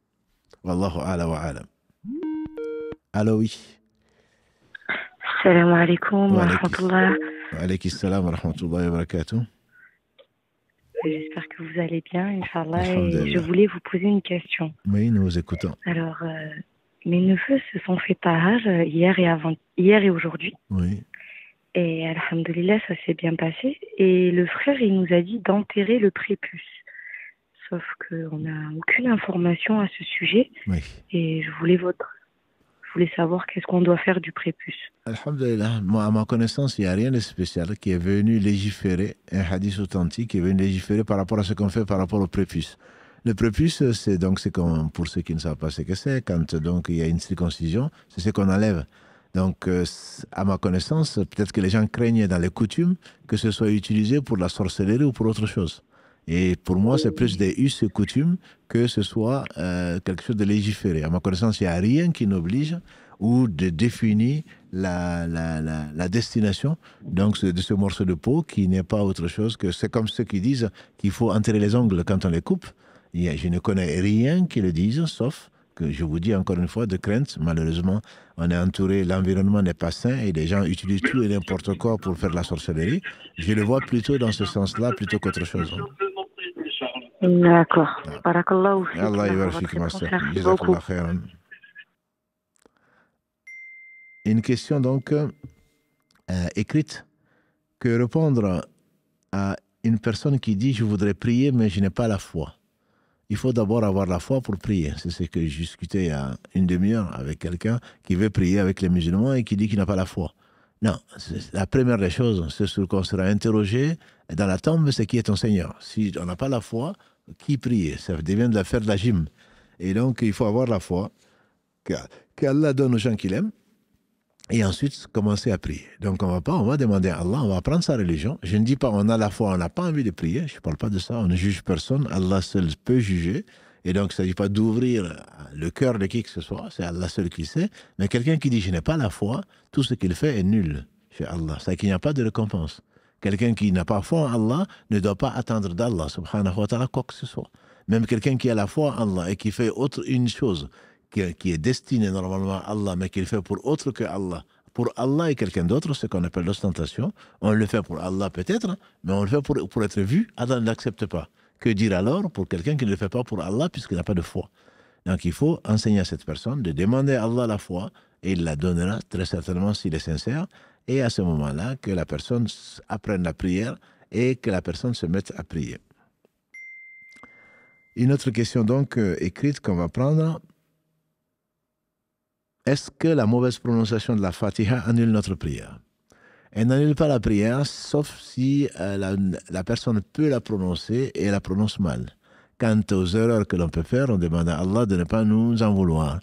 Wallahu a'la wa a'lam. Allô, oui. Salam alaikum wa rahmatullah. Wa alaykum salam wa rahmatullah wa barakatuh. J'espère que vous allez bien, Inch'Allah. Et je voulais vous poser une question. Oui, nous vous écoutons. Alors, mes neveux se sont fait tahar hier et aujourd'hui. Oui. Et alhamdoulilah, ça s'est bien passé. Et le frère, il nous a dit d'enterrer le prépuce. Sauf qu'on n'a aucune information à ce sujet. Oui. Et je voulais savoir qu'est-ce qu'on doit faire du prépuce. Alhamdulillah, moi, à ma connaissance, il n'y a rien de spécial qui est venu légiférer, un hadith authentique qui est venu légiférer par rapport à ce qu'on fait par rapport au prépuce. Le prépuce, c'est comme, pour ceux qui ne savent pas ce que c'est, quand donc, il y a une circoncision, c'est ce qu'on enlève. Donc, à ma connaissance, peut-être que les gens craignent dans les coutumes que ce soit utilisé pour la sorcellerie ou pour autre chose. Et pour moi, c'est plus des us et coutumes que ce soit quelque chose de légiféré. À ma connaissance, il n'y a rien qui n'oblige ou de définir la destination donc, de ce morceau de peau qui n'est pas autre chose que... C'est comme ceux qui disent qu'il faut enterrer les ongles quand on les coupe. Je ne connais rien qui le dise, sauf que je vous dis encore une fois, de crainte. Malheureusement, on est entouré, l'environnement n'est pas sain et les gens utilisent tout et n'importe quoi pour faire de la sorcellerie. Je le vois plutôt dans ce sens-là, plutôt qu'autre chose. D'accord. Barakallahu fik. Allah yabarak ma sœur. Jazakallah khairan. Une question donc écrite que répondre à une personne qui dit « Je voudrais prier, mais je n'ai pas la foi ». Il faut d'abord avoir la foi pour prier. C'est ce que j'ai discuté il y a une demi-heure avec quelqu'un qui veut prier avec les musulmans et qui dit qu'il n'a pas la foi. Non, la première des choses, c'est ce qu'on sera interrogé dans la tombe, c'est qui est ton Seigneur. Si on n'a pas la foi, qui prier? Ça devient de faire de la gym. Et donc, il faut avoir la foi qu'Allah donne aux gens qu'il aime et ensuite commencer à prier. Donc, on va demander à Allah, on va apprendre sa religion. Je ne dis pas on a la foi, on n'a pas envie de prier. Je ne parle pas de ça, on ne juge personne. Allah seul peut juger. Et donc, il ne s'agit pas d'ouvrir le cœur de qui que ce soit, c'est Allah seul qui sait. Mais quelqu'un qui dit « je n'ai pas la foi », tout ce qu'il fait est nul chez Allah. C'est qu'il n'y a pas de récompense. Quelqu'un qui n'a pas foi en Allah ne doit pas attendre d'Allah, subhanahu wa ta'ala, quoi que ce soit. Même quelqu'un qui a la foi en Allah et qui fait une chose qui est destinée normalement à Allah, mais qu'il fait pour autre que Allah, pour Allah et quelqu'un d'autre, ce qu'on appelle l'ostentation. On le fait pour Allah peut-être, mais on le fait pour être vu. Allah ne l'accepte pas. Que dire alors pour quelqu'un qui ne le fait pas pour Allah puisqu'il n'a pas de foi? Donc il faut enseigner à cette personne de demander à Allah la foi et il la donnera très certainement s'il est sincère. Et à ce moment-là, que la personne apprenne la prière et que la personne se mette à prier. Une autre question donc écrite qu'on va prendre. Est-ce que la mauvaise prononciation de la Fatiha annule notre prière? Elle n'annule pas la prière, sauf si la personne peut la prononcer et la prononce mal. Quant aux erreurs que l'on peut faire, on demande à Allah de ne pas nous en vouloir.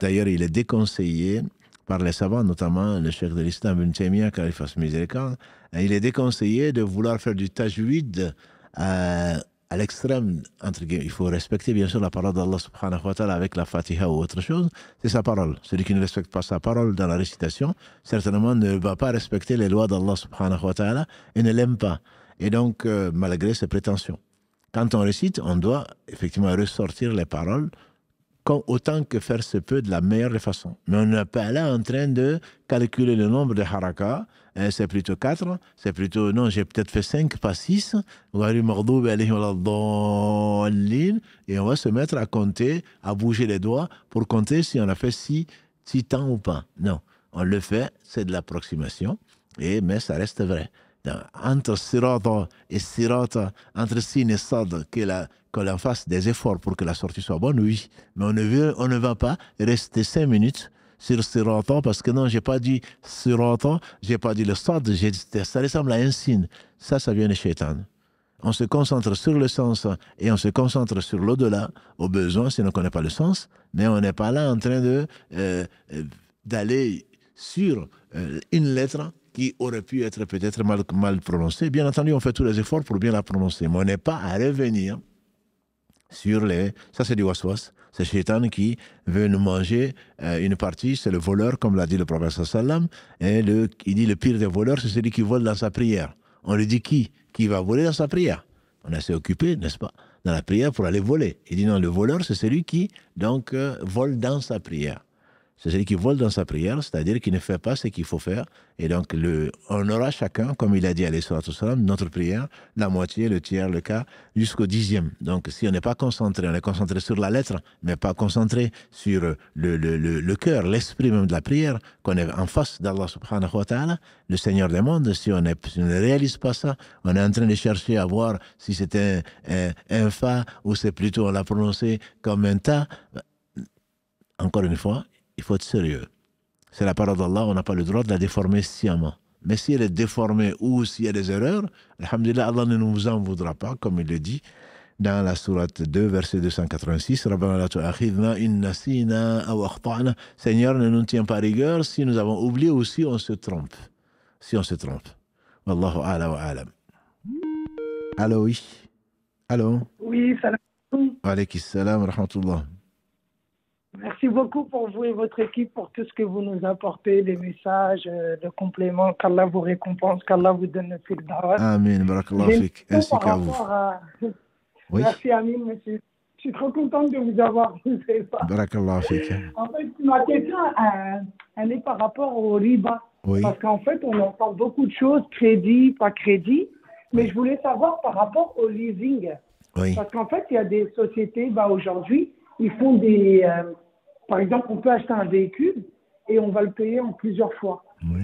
D'ailleurs, il est déconseillé par les savants, notamment le cheikh de l'islam Ibn Taymiyyah, car il fasse miséricorde. Il est déconseillé de vouloir faire du tajwid à l'extrême, entre guillemets. Il faut respecter bien sûr la parole d'Allah subhanahu wa ta'ala avec la Fatiha ou autre chose. C'est sa parole. Celui qui ne respecte pas sa parole dans la récitation, certainement ne va pas respecter les lois d'Allah subhanahu wa ta'ala et ne l'aime pas. Et donc, malgré ses prétentions. Quand on récite, on doit effectivement ressortir les paroles autant que faire se peut de la meilleure des façons. Mais on n'est pas là en train de calculer le nombre de harakas. C'est plutôt 4, c'est plutôt, non, j'ai peut-être fait 5, pas 6. Et on va se mettre à compter, à bouger les doigts pour compter si on a fait 6 temps ou pas. Non, on le fait, c'est de l'approximation, mais ça reste vrai. Entre sirata et sirata, entre sin et sad, qu'on fasse des efforts pour que la sortie soit bonne, oui. Mais on ne va pas rester 5 minutes sur sirata, parce que non, j'ai pas dit sirata, j'ai pas dit le sad, ça ressemble à un signe. Ça vient de shaitan. On se concentre sur le sens et on se concentre sur l'au-delà, au besoin, si on ne connaît pas le sens, mais on n'est pas là en train d'aller sur une lettre qui aurait pu être peut-être mal prononcée. Bien entendu, on fait tous les efforts pour bien la prononcer, mais on n'est pas à revenir sur les... Ça, c'est du waswas. C'est Shaitan qui veut nous manger une partie, c'est le voleur, comme l'a dit le prophète sallam. Et il dit le pire des voleurs, c'est celui qui vole dans sa prière. On lui dit qui va voler dans sa prière? On est assez occupé, n'est-ce pas, dans la prière pour aller voler. Il dit non, le voleur, c'est celui qui, donc, vole dans sa prière. C'est celui qui vole dans sa prière, c'est-à-dire qui ne fait pas ce qu'il faut faire. Et donc, on aura chacun, comme il a dit alayhi salatu wassalam, notre prière, la moitié, le tiers, le quart, jusqu'au 10e. Donc, si on n'est pas concentré, on est concentré sur la lettre, mais pas concentré sur le cœur, l'esprit même de la prière, qu'on est en face d'Allah subhanahu wa ta'ala, le Seigneur des mondes. Si on ne réalise pas ça, on est en train de chercher à voir si c'est un fa ou c'est plutôt on l'a prononcé comme un ta. Encore une fois, il faut être sérieux. C'est la parole d'Allah, on n'a pas le droit de la déformer sciemment. Mais si elle est déformée ou s'il y a des erreurs, alhamdulillah, Allah ne nous en voudra pas, comme il le dit dans la sourate 2, verset 286. Rabbana la tu'akhidna in nasina aw akhta'na. Seigneur, ne nous tiens pas rigueur si nous avons oublié ou si on se trompe. Si on se trompe. Wallahu a'la wa a'lam. Allô, oui. Allô. Oui, salam. Wa alaykum salam wa rahmatullah. Merci beaucoup pour vous et votre équipe pour tout ce que vous nous apportez, les messages, les compléments. Qu'Allah vous récompense, qu'Allah vous donne le fil d'Arras. Amin, barakallahu fik, ainsi qu'à vous. Oui. Merci Amin, monsieur. Je suis trop contente de vous avoir. Barakallahu fik. En fait, ma question, elle est par rapport au riba. Oui. Parce qu'en fait, on entend beaucoup de choses, crédit, pas crédit. Mais je voulais savoir par rapport au leasing. Oui. Parce qu'en fait, il y a des sociétés, aujourd'hui, ils font des... par exemple, on peut acheter un véhicule et on va le payer en plusieurs fois. Oui.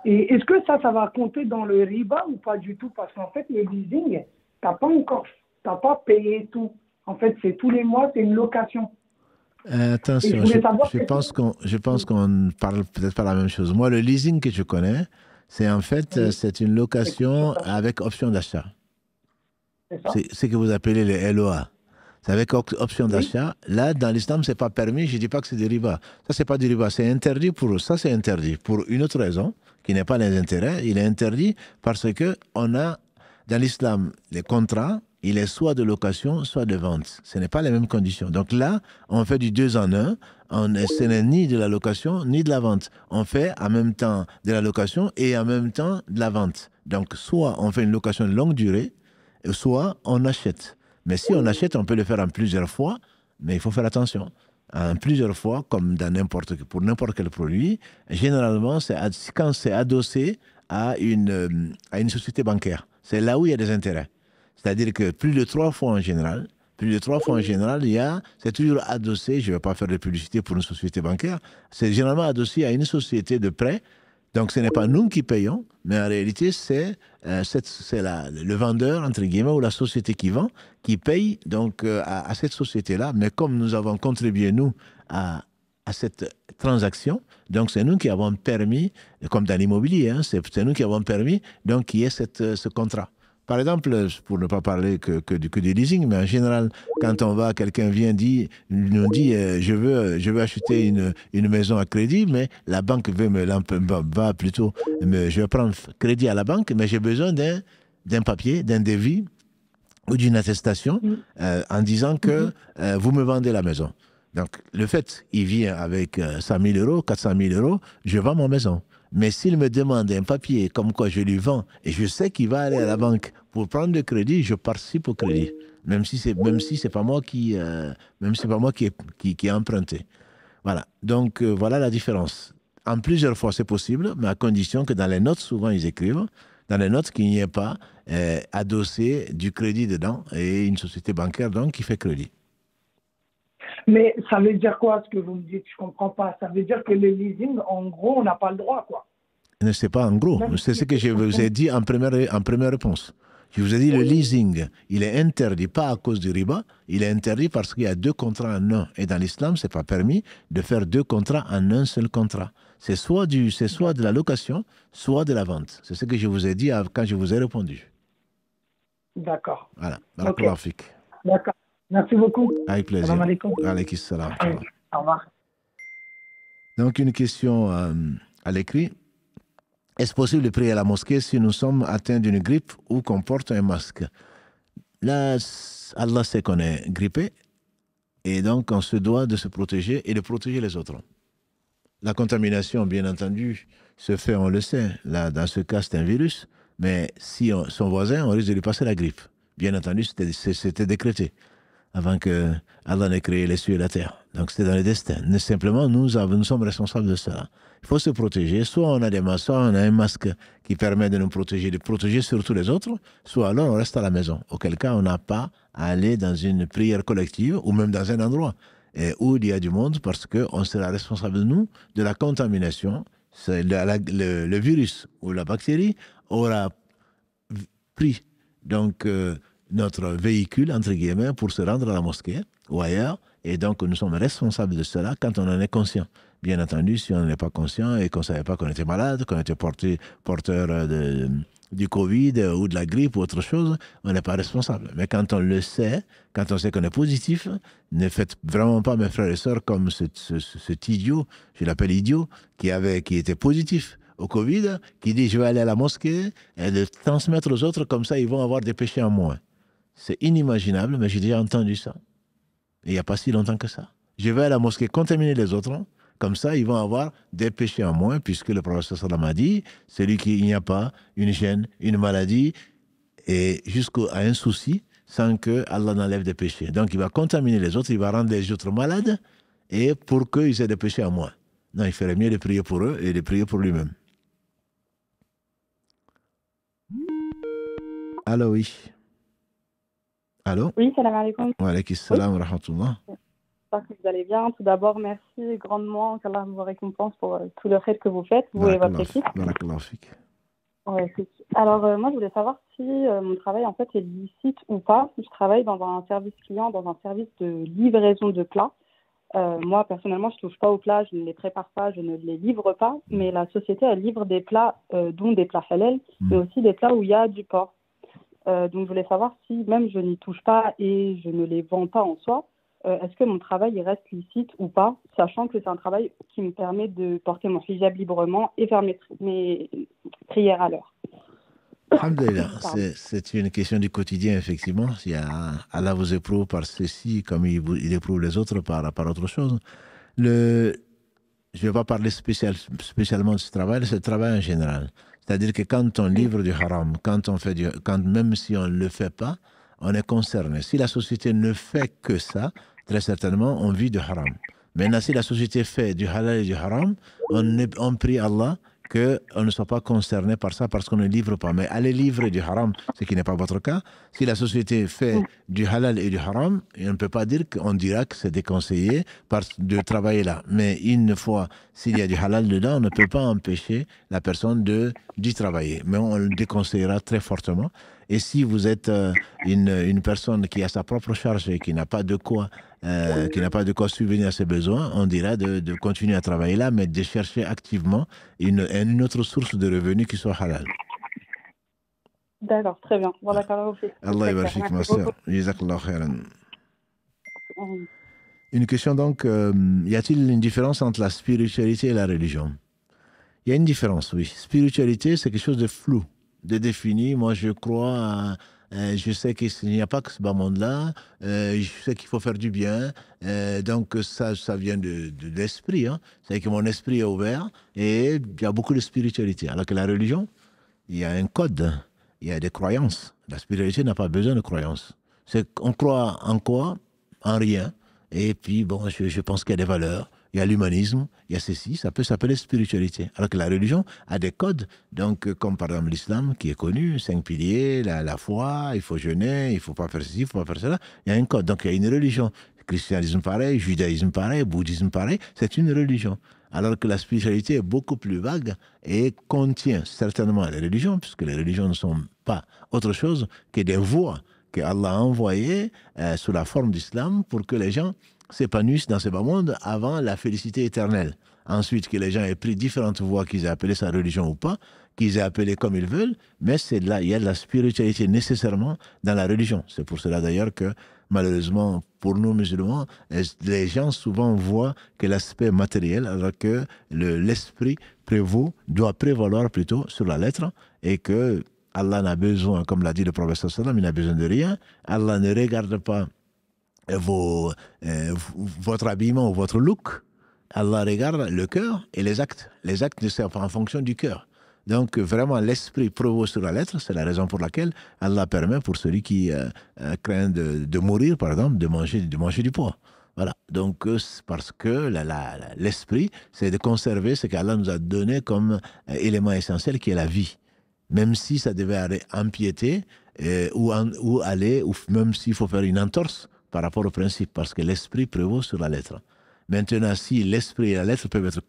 Et est-ce que ça va compter dans le riba ou pas du tout? Parce qu'en fait, le leasing, t'as pas payé tout. En fait, c'est tous les mois, c'est une location. Attention, je pense qu'on parle peut-être pas la même chose. Moi, le leasing que je connais, c'est en fait, oui, c'est une location avec option d'achat. C'est ce que vous appelez les LOA. C'est avec option d'achat. Oui. Là, dans l'islam, c'est pas permis. Je dis pas que c'est du riba. Ça, c'est pas du riba. C'est interdit pour eux. Ça, c'est interdit pour une autre raison, qui n'est pas les intérêts. Il est interdit parce que on a, dans l'islam, les contrats, il est soit de location, soit de vente. Ce n'est pas les mêmes conditions. Donc là, on fait du 2 en 1. Ce n'est ni de la location, ni de la vente. On fait en même temps de la location et en même temps de la vente. Donc, soit on fait une location de longue durée, soit on achète. Mais si on achète, on peut le faire en plusieurs fois, mais il faut faire attention. En plusieurs fois, comme pour n'importe quel produit, généralement, quand c'est adossé à une société bancaire. C'est là où il y a des intérêts. C'est-à-dire que plus de 3 fois en général, c'est toujours adossé, je ne vais pas faire de publicité pour une société bancaire, c'est généralement adossé à une société de prêt. Donc, ce n'est pas nous qui payons, mais en réalité, c'est le vendeur, entre guillemets, ou la société qui vend, qui paye donc, à cette société-là. Mais comme nous avons contribué, nous, à cette transaction, donc c'est nous qui avons permis, comme dans l'immobilier, c'est nous qui avons permis donc, qu'il y ait ce contrat. Par exemple, pour ne pas parler que du leasing, mais en général, quand on va, quelqu'un vient nous dit je veux acheter une maison à crédit, mais la banque va plutôt, je vais prendre crédit à la banque, mais j'ai besoin d'un papier, d'un devis ou d'une attestation en disant que vous me vendez la maison. Donc, le fait, il vient avec 100 000 euros, 400 000 euros, je vends ma maison. Mais s'il me demande un papier comme quoi je lui vends et je sais qu'il va aller à la banque pour prendre le crédit, je participe au crédit. Même si c'est pas moi qui ai emprunté. Voilà. Donc, voilà la différence. En plusieurs fois, c'est possible, mais à condition que dans les notes, souvent, ils écrivent, dans les notes, qu'il n'y ait pas adossé du crédit dedans et une société bancaire, donc, qui fait crédit. Mais ça veut dire quoi ce que vous me dites? Je ne comprends pas. Ça veut dire que le leasing, en gros, on n'a pas le droit, quoi. Ne sais pas en gros. C'est ce que je vous ai dit en première réponse. Je vous ai dit le leasing, il est interdit, pas à cause du riba, il est interdit parce qu'il y a 2 contrats en un. Et dans l'islam, ce n'est pas permis de faire 2 contrats en un seul contrat. C'est soit de la location, soit de la vente. C'est ce que je vous ai dit quand je vous ai répondu. D'accord. Voilà. Okay. D'accord. Merci beaucoup. Avec plaisir. Salam alaikum. Alaykoum salam. Au revoir. Donc, une question à l'écrit. Est-ce possible de prier à la mosquée si nous sommes atteints d'une grippe ou qu'on porte un masque? Là, Allah sait qu'on est grippé et donc on se doit de se protéger et de protéger les autres. La contamination, bien entendu, se fait, on le sait. Là, dans ce cas, c'est un virus, mais si son voisin, on risque de lui passer la grippe. Bien entendu, c'était décrété avant que Allah n'ait créé les cieux et la terre. Donc c'était dans le destin. Simplement, nous sommes responsables de cela. Il faut se protéger. Soit on a des masques, soit on a un masque qui permet de nous protéger, de protéger surtout les autres, soit alors on reste à la maison. Auquel cas, on n'a pas à aller dans une prière collective ou même dans un endroit où il y a du monde parce qu'on sera responsable, nous, de la contamination. Le virus ou la bactérie aura pris donc notre véhicule, entre guillemets, pour se rendre à la mosquée ou ailleurs. Et donc, nous sommes responsables de cela quand on en est conscient. Bien entendu, si on n'est pas conscient et qu'on ne savait pas qu'on était malade, qu'on était porteur du Covid ou de la grippe ou autre chose, on n'est pas responsable. Mais quand on le sait, quand on sait qu'on est positif, ne faites vraiment pas, mes frères et sœurs, comme cet idiot, je l'appelle idiot, qui était positif au Covid, qui dit « je vais aller à la mosquée et de transmettre aux autres, comme ça ils vont avoir des péchés en moins ». C'est inimaginable, mais j'ai déjà entendu ça. Et il n'y a pas si longtemps que ça. Je vais à la mosquée contaminer les autres, comme ça ils vont avoir des péchés en moins, puisque le prophète sallam a dit, celui qui n'y a pas une gêne, une maladie, et jusqu'à un souci, sans que Allah n'enlève des péchés. Donc il va contaminer les autres, il va rendre les autres malades, et pour qu'ils aient des péchés en moins. Non, il ferait mieux de prier pour eux et de prier pour lui-même. Allô, oui. Allô? Oui, salam alaikum. Wa alaykoum salam wa rahmatullah. J'espère que vous allez bien. Tout d'abord, merci grandement, qu'Allah vous récompense pour tout le fait que vous faites, vous et votre équipe. Barakallahu fik. Ouais, alors, moi, je voulais savoir si mon travail, en fait, est licite ou pas. Je travaille dans un service client, dans un service de livraison de plats. Moi, personnellement, je ne touche pas aux plats, je ne les prépare pas, je ne les livre pas. Mais la société, elle livre des plats, dont des plats halal, mais aussi des plats où il y a du porc. Donc, je voulais savoir si même je n'y touche pas et je ne les vends pas en soi, est-ce que mon travail il reste licite ou pas, sachant que c'est un travail qui me permet de porter mon hijab librement et faire mes prières à l'heure. Alhamdulillah, c'est une question du quotidien, effectivement. Allah vous éprouve par ceci comme il éprouve les autres par autre chose. Je ne vais pas parler spécialement de ce travail, c'est le travail en général. C'est-à-dire que quand on livre du haram, même si on ne le fait pas, on est concerné. Si la société ne fait que ça, très certainement, on vit du haram. Maintenant, si la société fait du halal et du haram, on prie Allah qu'on ne soit pas concerné par ça parce qu'on ne livre pas. Mais aller livrer du haram, ce qui n'est pas votre cas, si la société fait du halal et du haram, on ne peut pas dire qu'on dira que c'est déconseillé de travailler là. Mais une fois, s'il y a du halal dedans, on ne peut pas empêcher la personne d'y travailler. Mais on le déconseillera très fortement. Et si vous êtes une personne qui a sa propre charge et qui n'a pas de quoi subvenir à ses besoins, on dira de continuer à travailler là, mais de chercher activement une autre source de revenus qui soit halal. D'accord, très bien. Voilà, Allah très clair. yabarak fik, ma Merci sœur. beaucoup. Jazakallah khairan. Mm. Une question donc, y a-t-il une différence entre la spiritualité et la religion? Il y a une différence, oui. Spiritualité, c'est quelque chose de flou, de défini. Moi, je crois, je sais qu'il n'y a pas que ce bas monde-là, je sais qu'il faut faire du bien. Donc, ça vient de l'esprit. Hein. C'est que mon esprit est ouvert et il y a beaucoup de spiritualité. Alors que la religion, il y a un code, il y a des croyances. La spiritualité n'a pas besoin de croyances. On croit en quoi? En rien. Et puis, bon, je pense qu'il y a des valeurs, il y a l'humanisme, il y a ceci, ça peut s'appeler spiritualité. Alors que la religion a des codes, donc comme par exemple l'islam qui est connu, 5 piliers, la foi, il faut jeûner, il ne faut pas faire ceci, il ne faut pas faire cela. Il y a un code, donc il y a une religion. Christianisme pareil, judaïsme pareil, bouddhisme pareil, c'est une religion. Alors que la spiritualité est beaucoup plus vague et contient certainement les religions, puisque les religions ne sont pas autre chose que des voies que Allah a envoyées sous la forme d'islam pour que les gens s'épanouissent dans ce bas monde avant la félicité éternelle. Ensuite, que les gens aient pris différentes voies, qu'ils aient appelé sa religion ou pas, qu'ils aient appelé comme ils veulent, mais c'est là, il y a de la spiritualité nécessairement dans la religion. C'est pour cela d'ailleurs que, malheureusement, pour nous musulmans, les gens souvent voient que l'aspect matériel, alors que l'esprit doit prévaloir plutôt sur la lettre, et que Allah n'a besoin, comme l'a dit le prophète sallam, il n'a besoin de rien. Allah ne regarde pas votre habillement ou votre look. Allah regarde le cœur et les actes. Les actes ne servent pas en fonction du cœur. Donc vraiment, l'esprit prévaut sur la lettre. C'est la raison pour laquelle Allah permet pour celui qui craint de mourir, par exemple, de manger du poids. Voilà. Donc, parce que l'esprit, c'est de conserver ce qu'Allah nous a donné comme élément essentiel qui est la vie. Même si ça devait aller empiéter ou aller, ou même s'il faut faire une entorse par rapport au principe, parce que l'esprit prévaut sur la lettre. Maintenant, si l'esprit et la lettre peuvent être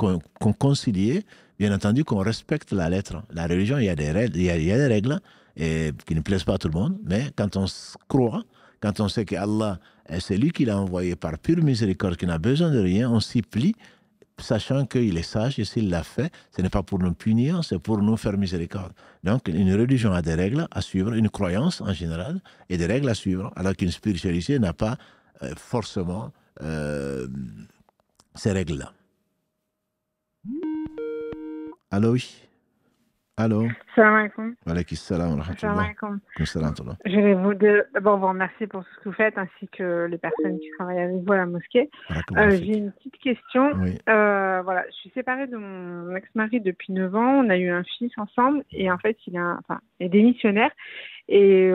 conciliés, bien entendu qu'on respecte la lettre. La religion, il y a des règles, il y a des règles qui ne plaisent pas à tout le monde, mais quand on croit, quand on sait qu'Allah, c'est lui qui l'a envoyé par pure miséricorde, qui n'a besoin de rien, on s'y plie, sachant qu'il est sage, et s'il l'a fait, ce n'est pas pour nous punir, c'est pour nous faire miséricorde. Donc, une religion a des règles à suivre, une croyance en général, et des règles à suivre, alors qu'une spiritualité n'a pas forcément ces règles-là. Allô, oui. Allô. Salam alaikum. Wa alaykum salam wa Salam rahmatullah. alaikum. Je vais d'abord vous remercier pour ce que vous faites, ainsi que les personnes qui travaillent avec vous à la mosquée. J'ai une petite question. Oui. Voilà, je suis séparée de mon ex-mari depuis 9 ans. On a eu un fils ensemble et en fait, il est démissionnaire. Et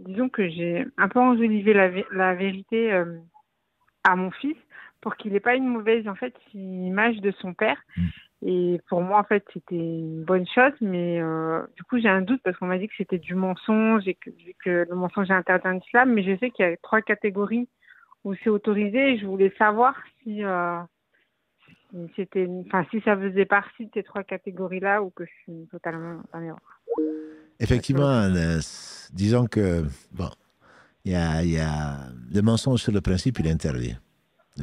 disons que j'ai un peu enjolivé la vérité à mon fils pour qu'il n'ait pas une mauvaise image de son père. Et pour moi, en fait, c'était une bonne chose, mais du coup, j'ai un doute parce qu'on m'a dit que c'était du mensonge et que le mensonge est interdit en islam, mais je sais qu'il y a 3 catégories où c'est autorisé et je voulais savoir si ça faisait partie de ces 3 catégories-là ou que je suis totalement en erreur. Effectivement, disons que, bon, il y a le mensonge sur le principe, il est interdit.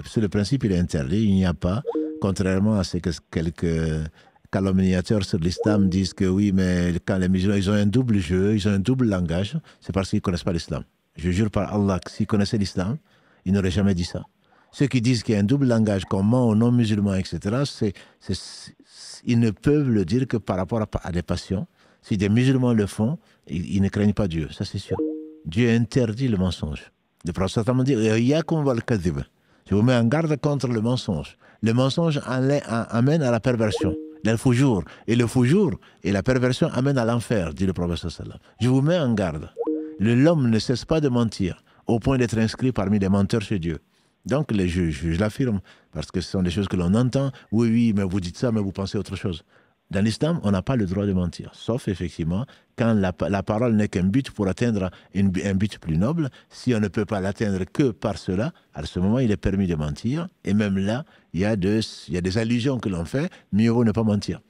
Sur le principe, il est interdit, il n'y a pas. Contrairement à ce que quelques calomniateurs sur l'islam disent que oui, mais quand les musulmans, ils ont un double jeu, ils ont un double langage, c'est parce qu'ils ne connaissent pas l'islam. Je jure par Allah que s'ils connaissaient l'islam, ils n'auraient jamais dit ça. Ceux qui disent qu'il y a un double langage, qu'on ment aux non-musulmans, etc., ils ne peuvent le dire que par rapport à des passions. Si des musulmans le font, ils ne craignent pas Dieu, ça c'est sûr. Dieu interdit le mensonge. Le prophète m'a dit, je vous mets en garde contre le mensonge. Le mensonge amène à la perversion, le foujour. Et le foujour et la perversion amènent à l'enfer, dit le prophète sallallahu. Je vous mets en garde. L'homme ne cesse pas de mentir, au point d'être inscrit parmi les menteurs chez Dieu. Donc je l'affirme, parce que ce sont des choses que l'on entend. Oui, mais vous dites ça, mais vous pensez autre chose. Dans l'islam, on n'a pas le droit de mentir, sauf effectivement quand la parole n'est qu'un but pour atteindre un but plus noble. Si on ne peut pas l'atteindre que par cela, à ce moment, il est permis de mentir. Et même là, il y a des allusions que l'on fait, mieux vaut ne pas mentir.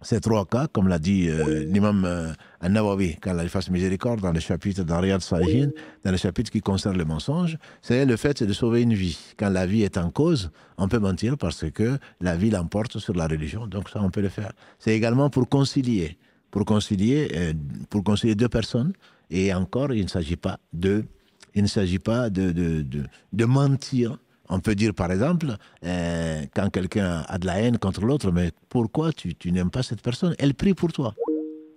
Ces 3 cas, comme l'a dit l'imam An-Nawawi, quand il fasse miséricorde dans le chapitre dans Riyad Salihin, dans le chapitre qui concerne le mensonge, c'est le fait de sauver une vie. Quand la vie est en cause, on peut mentir parce que la vie l'emporte sur la religion, donc ça on peut le faire. C'est également pour concilier. pour concilier deux personnes. Et encore, il ne s'agit pas de mentir. On peut dire, par exemple, quand quelqu'un a de la haine contre l'autre, mais pourquoi tu n'aimes pas cette personne? Elle prie pour toi.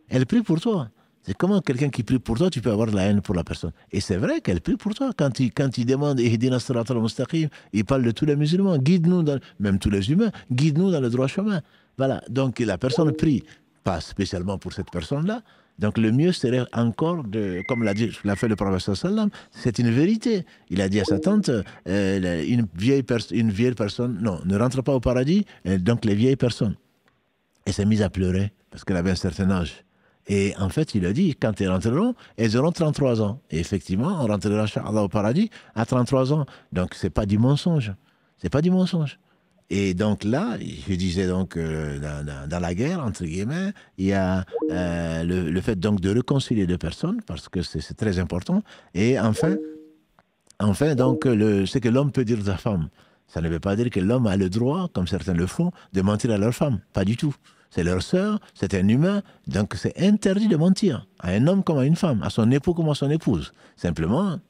Elle prie pour toi. C'est comment quelqu'un qui prie pour toi, tu peux avoir de la haine pour la personne. Et c'est vrai qu'elle prie pour toi. Quand il demande « Ihdina as-sirata al-mustaqim », il parle de tous les musulmans. Guide-nous, même tous les humains, guide-nous dans le droit chemin. Voilà. Donc la personne prie, pas spécialement pour cette personne-là. Donc le mieux serait encore, comme l'a fait le prophète sallam, c'est une vérité. Il a dit à sa tante, une vieille personne, non, ne rentre pas au paradis, donc les vieilles personnes. Elle s'est mise à pleurer parce qu'elle avait un certain âge. Et en fait, il a dit, quand elles rentreront, elles auront 33 ans. Et effectivement, on rentrera au paradis à 33 ans. Donc, ce n'est pas du mensonge. C'est pas du mensonge. Et donc là, je disais donc, dans la guerre, entre guillemets, il y a le fait donc de réconcilier deux personnes, parce que c'est très important. Et enfin donc, ce que l'homme peut dire de sa femme, ça ne veut pas dire que l'homme a le droit, comme certains le font, de mentir à leur femme. Pas du tout. C'est leur sœur, c'est un humain, donc c'est interdit de mentir à un homme comme à une femme, à son époux comme à son épouse. Simplement,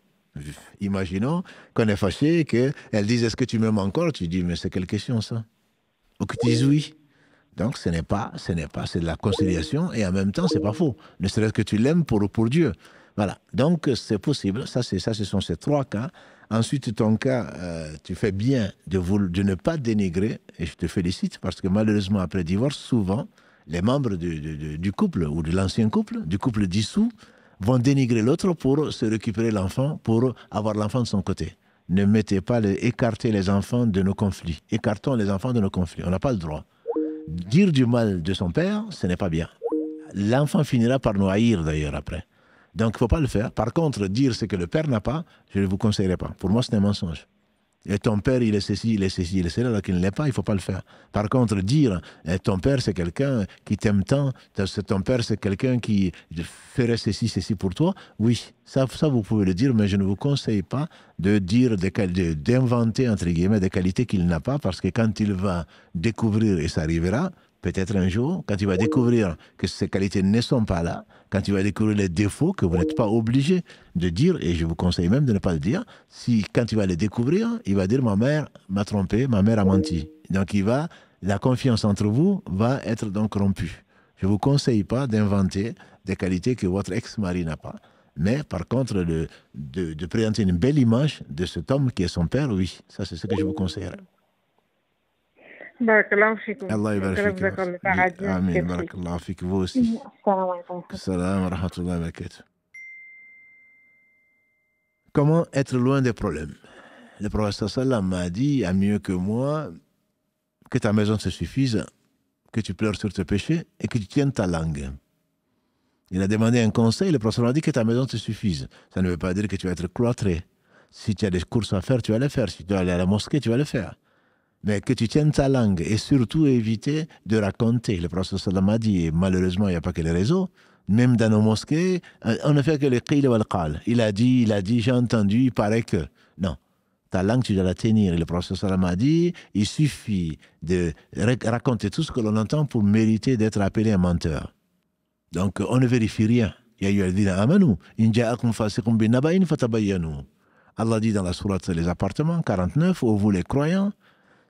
imaginons qu'on est fâché, qu'elle dise « Est-ce que tu m'aimes encore ?» Tu dis « Mais c'est quelle question ça ?» Ou que tu dises « Oui ». Donc ce n'est pas, c'est de la conciliation et en même temps, c'est pas faux. Ne serait-ce que tu l'aimes pour Dieu. Voilà, donc c'est possible. Ça, ce sont ces trois cas. Ensuite, ton cas, tu fais bien de ne pas dénigrer, et je te félicite, parce que malheureusement, après divorce, souvent, les membres du couple, ou de l'ancien couple, du couple dissous, vont dénigrer l'autre pour se récupérer l'enfant, pour avoir l'enfant de son côté. Ne mettez pas, écartez les enfants de nos conflits. Écartons les enfants de nos conflits. On n'a pas le droit. Dire du mal de son père, ce n'est pas bien. L'enfant finira par nous haïr d'ailleurs après. Donc, il ne faut pas le faire. Par contre, dire ce que le père n'a pas, je ne vous conseillerais pas. Pour moi, c'est un mensonge. Et ton père, il est ceci, il est ceci, il est cela, alors qu'il ne l'est pas, il ne faut pas le faire. Par contre, dire ton père, c'est quelqu'un qui t'aime tant, ton père, c'est quelqu'un qui ferait ceci pour toi, oui, ça, vous pouvez le dire, mais je ne vous conseille pas de dire, d'inventer, entre guillemets, des qualités qu'il n'a pas, parce que quand il va découvrir, et ça arrivera, peut-être un jour, quand il va découvrir que ces qualités ne sont pas là, quand il va découvrir les défauts que vous n'êtes pas obligé de dire, et je vous conseille même de ne pas le dire, quand il va les découvrir, il va dire « ma mère m'a trompé, ma mère a menti ». Donc la confiance entre vous va être donc rompue. Je ne vous conseille pas d'inventer des qualités que votre ex-mari n'a pas. Mais par contre, de présenter une belle image de cet homme qui est son père, oui, ça c'est ce que je vous conseillerais. Barakallahu fikum. Allah yabarak fik. Amin. Barakallahu fik. Vous aussi. Salam wa rahmatullahi wa barakatuh. Comment être loin des problèmes? Le prophète sallam m'a dit, à mieux que moi, que ta maison te suffise, que tu pleures sur tes péchés et que tu tiennes ta langue. Il a demandé un conseil, le prophète a dit que ta maison te suffise. Ça ne veut pas dire que tu vas être cloîtré. Si tu as des courses à faire, tu vas les faire. Si tu dois aller à la mosquée, tu vas le faire. Mais que tu tiennes ta langue et surtout éviter de raconter. Le prophète sallam a dit, et malheureusement, il n'y a pas que les réseaux, même dans nos mosquées, on ne fait que le qil wal qal. Il a dit, j'ai entendu, il paraît que. Non, ta langue, tu dois la tenir. Et le prophète sallam a dit, il suffit de raconter tout ce que l'on entend pour mériter d'être appelé un menteur. Donc, on ne vérifie rien. Allah dit dans la sourate Les Appartements, 49, où vous les croyants,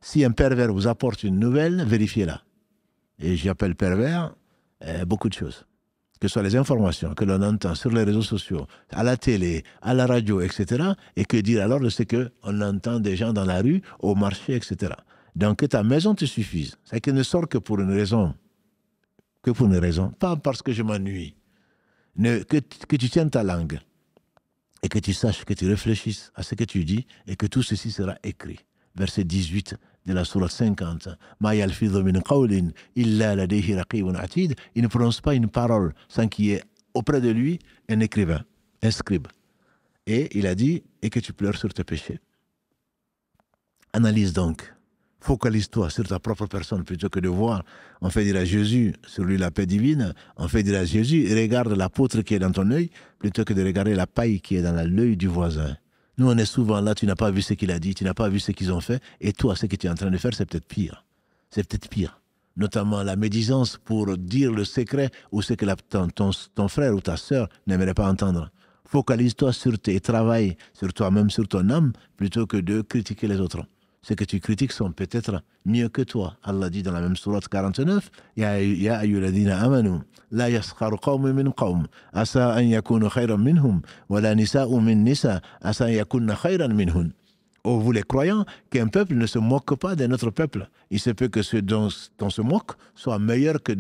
si un pervers vous apporte une nouvelle, vérifiez-la. Et j'appelle pervers beaucoup de choses. Que ce soit les informations que l'on entend sur les réseaux sociaux, à la télé, à la radio, etc. Et que dire alors de ce qu'on entend des gens dans la rue, au marché, etc. Donc que ta maison te suffise. C'est qu'elle ne sort que pour une raison. Que pour une raison. Pas parce que je m'ennuie. Que tu tiennes ta langue. Et que tu saches, que tu réfléchisses à ce que tu dis. Et que tout ceci sera écrit. Verset 18 de la sourate 50. Il ne prononce pas une parole sans qu'il y ait auprès de lui un écrivain, un scribe. Et il a dit, et que tu pleures sur tes péchés. Analyse donc. Focalise-toi sur ta propre personne plutôt que de voir. On fait dire à Jésus, sur lui la paix divine, on fait dire à Jésus, regarde la poutre qui est dans ton œil plutôt que de regarder la paille qui est dans l'œil du voisin. Nous, on est souvent là, tu n'as pas vu ce qu'il a dit, tu n'as pas vu ce qu'ils ont fait, et toi, ce que tu es en train de faire, c'est peut-être pire. C'est peut-être pire. notamment la médisance pour dire le secret ou ce que ton frère ou ta sœur n'aimerait pas entendre. Focalise-toi sur tes travail, sur toi-même, sur ton âme, plutôt que de critiquer les autres. Ce que tu critiques sont peut-être mieux que toi. Allah dit dans la même sourate 49, Ya ayyuhalladhina amanu, la yaskharu qawmun min qawm, asa an yakunu khayran minhum, wa la nisa'u min nisa, asa an yakunna khayran minhun. Oh, vous les croyants, qu'un peuple ne se moque pas d'un autre peuple. Il se peut que ceux dont on se moque soient meilleurs que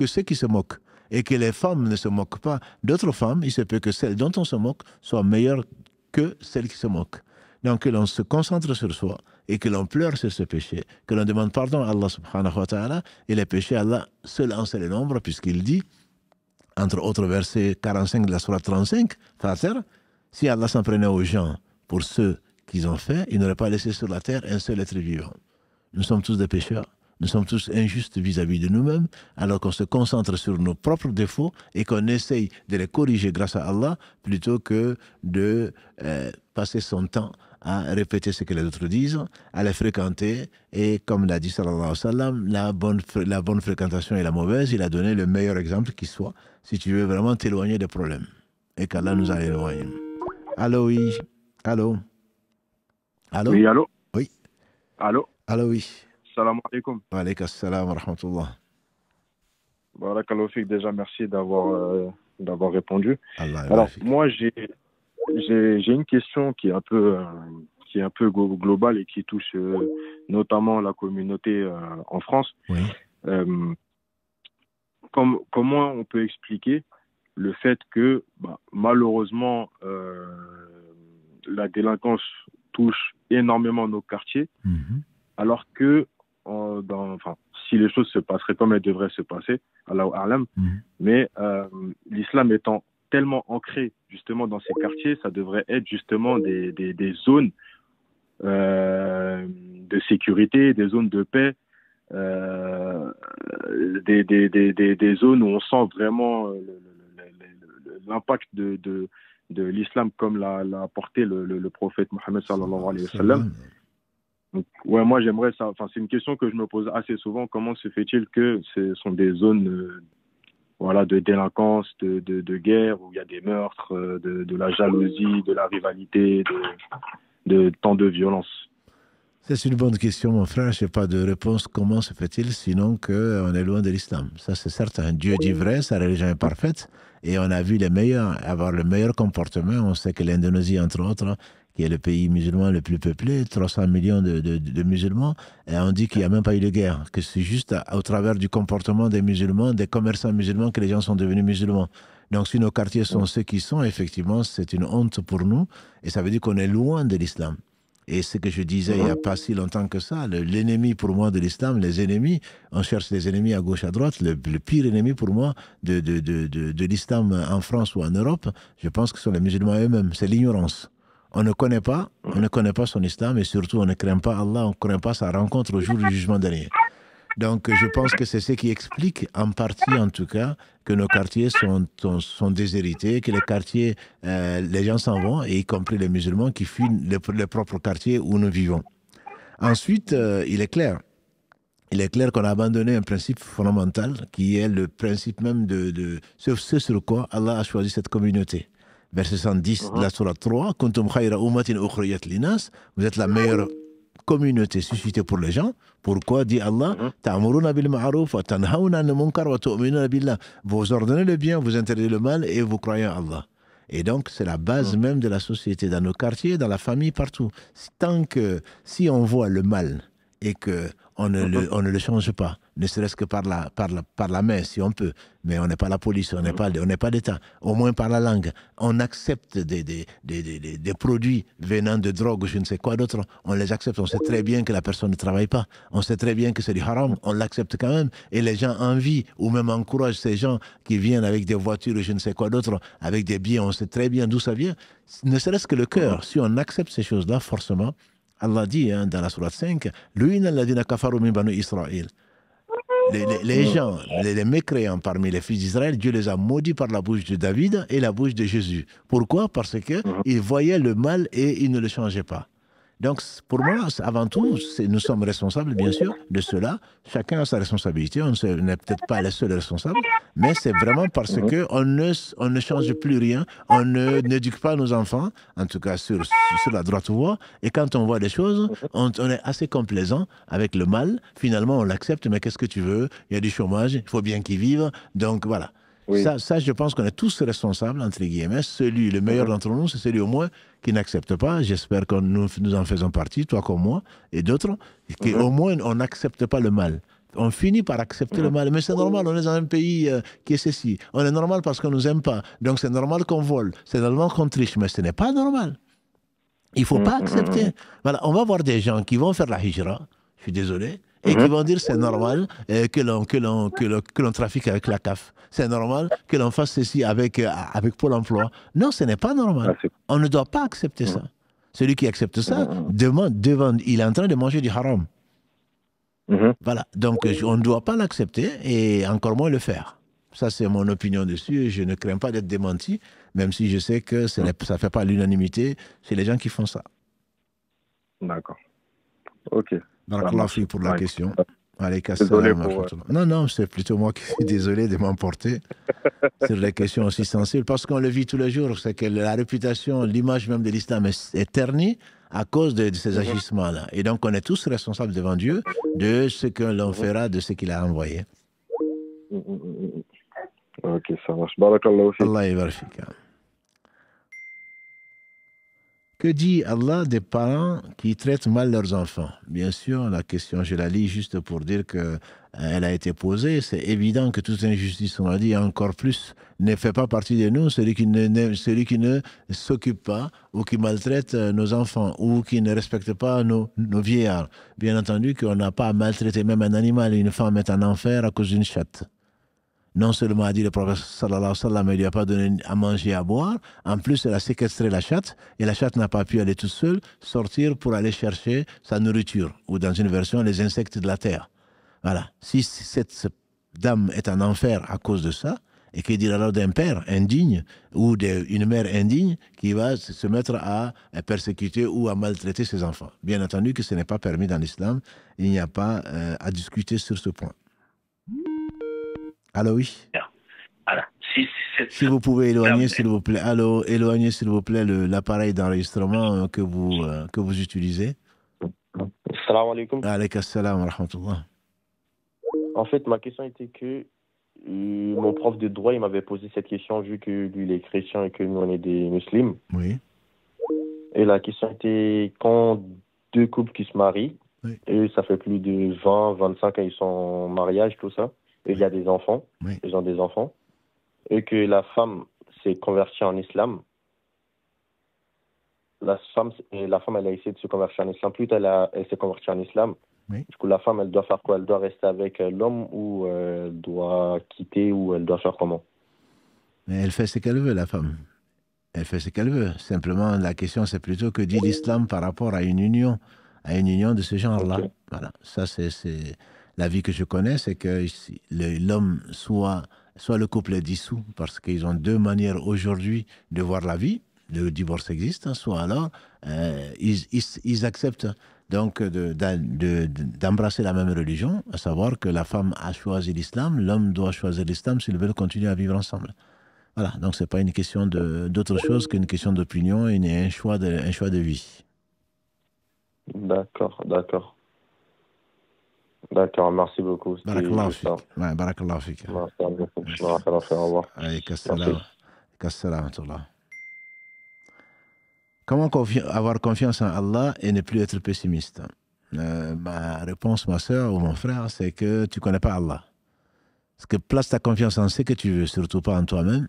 ceux qui se moquent. Et que les femmes ne se moquent pas d'autres femmes, il se peut que celles dont on se moque soient meilleures que celles qui se moquent. Donc que l'on se concentre sur soi et que l'on pleure sur ce péché, que l'on demande pardon à Allah subhanahu wa ta'ala, et les péchés, Allah seul en sait le nombre, puisqu'il dit, entre autres versets 45 de la sourate 35, frère, si Allah s'en prenait aux gens pour ceux qu'ils ont fait, il n'aurait pas laissé sur la terre un seul être vivant. Nous sommes tous des pécheurs. Nous sommes tous injustes vis-à-vis de nous-mêmes, alors qu'on se concentre sur nos propres défauts et qu'on essaye de les corriger grâce à Allah, plutôt que de passer son temps à répéter ce que les autres disent, à les fréquenter. Et comme l'a dit sallallahu alayhi wa sallam, la bonne fréquentation et la mauvaise, il a donné le meilleur exemple qui soit, si tu veux vraiment t'éloigner des problèmes. Et qu'Allah nous a éloignés. Allô, oui. Allô. Allô. Oui, allô. Oui. Allô. Allô, oui. Salam alaikum. Wa alaikum salam wa rahmatullah. Barakallahu fik, déjà merci d'avoir répondu. Allah Alors moi j'ai une question qui est un peu globale et qui touche notamment la communauté en France. Oui. Comment on peut expliquer le fait que malheureusement la délinquance touche énormément nos quartiers, alors que si les choses se passeraient comme elles devraient se passer, Allahu A'lam, mais l'islam étant tellement ancré justement dans ces quartiers, ça devrait être justement des zones de sécurité, des zones de paix, des zones où on sent vraiment l'impact de l'islam comme l'a apporté le prophète Mohammed sallallahu alayhi wa sallam. Donc, ouais, moi j'aimerais ça. Enfin, c'est une question que je me pose assez souvent. Comment se fait-il que ce sont des zones, de délinquance, de guerre, où il y a des meurtres, de la jalousie, de la rivalité, de tant de violence? C'est une bonne question, mon frère. Je n'ai pas de réponse. Comment se fait-il sinon qu'on est loin de l'islam? Ça, c'est certain. Dieu dit vrai, sa religion est parfaite. Et on a vu les meilleurs avoir le meilleur comportement. On sait que l'Indonésie, entre autres, qui est le pays musulman le plus peuplé, 300 millions de musulmans, et on dit qu'il n'y a même pas eu de guerre, que c'est juste au travers du comportement des musulmans, des commerçants musulmans, que les gens sont devenus musulmans. Donc si nos quartiers sont ceux qui sont, effectivement, c'est une honte pour nous, et ça veut dire qu'on est loin de l'islam. Et ce que je disais il n'y a pas si longtemps que ça, l'ennemi pour moi de l'islam, les ennemis, on cherche les ennemis à gauche, à droite, le pire ennemi pour moi de l'islam en France ou en Europe, je pense que ce sont les musulmans eux-mêmes, c'est l'ignorance. On ne connaît pas son islam et surtout on ne craint pas Allah, on ne craint pas sa rencontre au jour du jugement dernier. Donc je pense que c'est ce qui explique en partie en tout cas que nos quartiers sont déshérités, que les quartiers, les gens s'en vont, et y compris les musulmans qui fuient les propres quartiers où nous vivons. Ensuite, il est clair qu'on a abandonné un principe fondamental qui est le principe même de ce sur quoi Allah a choisi cette communauté. Verset 110 de la sourate 3, Kuntum khayra ummatin ukhriyat linas, vous êtes la meilleure communauté suscitée pour les gens. Pourquoi dit Allah, Ta'muruna bil ma'ruf wa tanhauna 'anil munkar wa tu'minuna billah. Vous ordonnez le bien, vous interdisez le mal et vous croyez en Allah. Et donc, c'est la base même de la société, dans nos quartiers, dans la famille, partout. Si on voit le mal et qu'on ne le change pas, ne serait-ce que par la main, si on peut, mais on n'est pas la police, on n'est pas l'État, au moins par la langue, on accepte des produits venant de drogue ou je ne sais quoi d'autre, on les accepte, on sait très bien que la personne ne travaille pas, on sait très bien que c'est du haram, on l'accepte quand même, et les gens envient ou même encouragent ces gens qui viennent avec des voitures ou je ne sais quoi d'autre, avec des biens, on sait très bien d'où ça vient, ne serait-ce que le cœur, si on accepte ces choses-là, forcément, Allah dit dans la sourate 5, Lu'ina alladhina kafaru min banu Israël. Les gens, les mécréants parmi les fils d'Israël, Dieu les a maudits par la bouche de David et la bouche de Jésus. Pourquoi? Parce qu'ils voyaient le mal et ils ne le changeaient pas. Donc, pour moi, avant tout, nous sommes responsables, bien sûr, de cela. Chacun a sa responsabilité. On n'est peut-être pas les seuls responsables, mais c'est vraiment parce qu'on ne change plus rien. On n'éduque pas nos enfants, en tout cas sur la droite voie. Et quand on voit des choses, on est assez complaisant avec le mal. Finalement, on l'accepte, mais qu'est-ce que tu veux? Il y a du chômage, il faut bien qu'ils vivent. Donc, voilà. Oui. Ça, je pense qu'on est tous responsables, entre guillemets. Le meilleur d'entre nous, c'est celui au moins qui n'accepte pas. J'espère que nous en faisons partie, toi comme moi et d'autres, qu'au moins on n'accepte pas le mal. On finit par accepter le mal. Mais c'est normal, on est dans un pays qui est ceci. On est normal parce qu'on ne nous aime pas. Donc c'est normal qu'on vole, c'est normal qu'on triche, mais ce n'est pas normal. Il ne faut pas accepter. Voilà, on va voir des gens qui vont faire la hijra, je suis désolé, et qui vont dire c'est normal que l'on trafique avec la CAF. C'est normal que l'on fasse ceci avec Pôle emploi. Non, ce n'est pas normal. On ne doit pas accepter ça. Celui qui accepte ça, il est en train de manger du haram. Voilà. Donc, on ne doit pas l'accepter et encore moins le faire. Ça, c'est mon opinion dessus et je ne crains pas d'être démenti, même si je sais que ça ne fait pas l'unanimité. C'est les gens qui font ça. D'accord. Ok. Barakallah pour la question. Désolé pour... Non, c'est plutôt moi qui suis désolé de m'emporter sur les questions aussi sensibles, parce qu'on le vit tous les jours, c'est que la réputation, l'image même de l'islam est ternie à cause de ces agissements-là. Et donc, on est tous responsables devant Dieu de ce que l'on fera, de ce qu'il a envoyé. Ok, ça marche. Barakallah. Allah yabarfika. Que dit Allah des parents qui traitent mal leurs enfants? Bien sûr, la question, je la lis juste pour dire qu'elle a été posée. C'est évident que toute injustice, on a dit, encore plus, ne fait pas partie de nous. Celui qui ne s'occupe pas ou qui maltraite nos enfants ou qui ne respecte pas nos vieillards. Bien entendu qu'on n'a pas à maltraiter même un animal. Une femme est en enfer à cause d'une chatte. Non seulement a dit le prophète sallallahu alayhi wa sallam, il ne lui a pas donné à manger et à boire, en plus elle a séquestré la chatte, et la chatte n'a pas pu aller toute seule sortir pour aller chercher sa nourriture, ou dans une version, les insectes de la terre. Voilà. Si cette dame est en enfer à cause de ça, et que dire alors d'un père indigne, ou d'une mère indigne, qui va se mettre à persécuter ou à maltraiter ses enfants. Bien entendu que ce n'est pas permis dans l'islam, il n'y a pas à discuter sur ce point. Allô, oui. Voilà. Si vous pouvez éloigner, s'il vous plaît. Allô, éloignez, s'il vous plaît, l'appareil d'enregistrement que vous utilisez. Salam alaikum. Alayka salam wa rahmatullah. En fait, ma question était que mon prof de droit, il m'avait posé cette question vu que lui, il est chrétien et que nous, on est des musulmans. Oui. Et la question était quand deux couples qui se marient, et ça fait plus de 20, 25 ans, ils sont en mariage, tout ça. Et il y a des enfants, ils ont des enfants, et que la femme s'est convertie en islam. La femme, elle a essayé de se convertir en islam. Plus elle s'est convertie en islam. Oui. Du coup, la femme, elle doit faire quoi? Elle doit rester avec l'homme ou elle doit quitter ou elle doit faire comment? Mais elle fait ce qu'elle veut, la femme. Elle fait ce qu'elle veut. Simplement, la question, c'est plutôt que dit l'islam par rapport à une union de ce genre-là. Okay. Voilà. Ça, c'est la vie que je connais, c'est que l'homme soit le couple est dissous parce qu'ils ont deux manières aujourd'hui de voir la vie. Le divorce existe, soit alors ils acceptent donc d'embrasser la même religion, à savoir que la femme a choisi l'islam, l'homme doit choisir l'islam s'ils veulent continuer à vivre ensemble. Voilà, donc c'est pas une question d'autre chose qu'une question d'opinion et un choix de vie. D'accord. D'accord, merci beaucoup. Barakallahu fik. Ouais, barakallahu fik. Au revoir. Comment avoir confiance en Allah et ne plus être pessimiste? Ma réponse, ma soeur ou mon frère, c'est que tu ne connais pas Allah. Parce que place ta confiance en ce que tu veux, surtout pas en toi-même,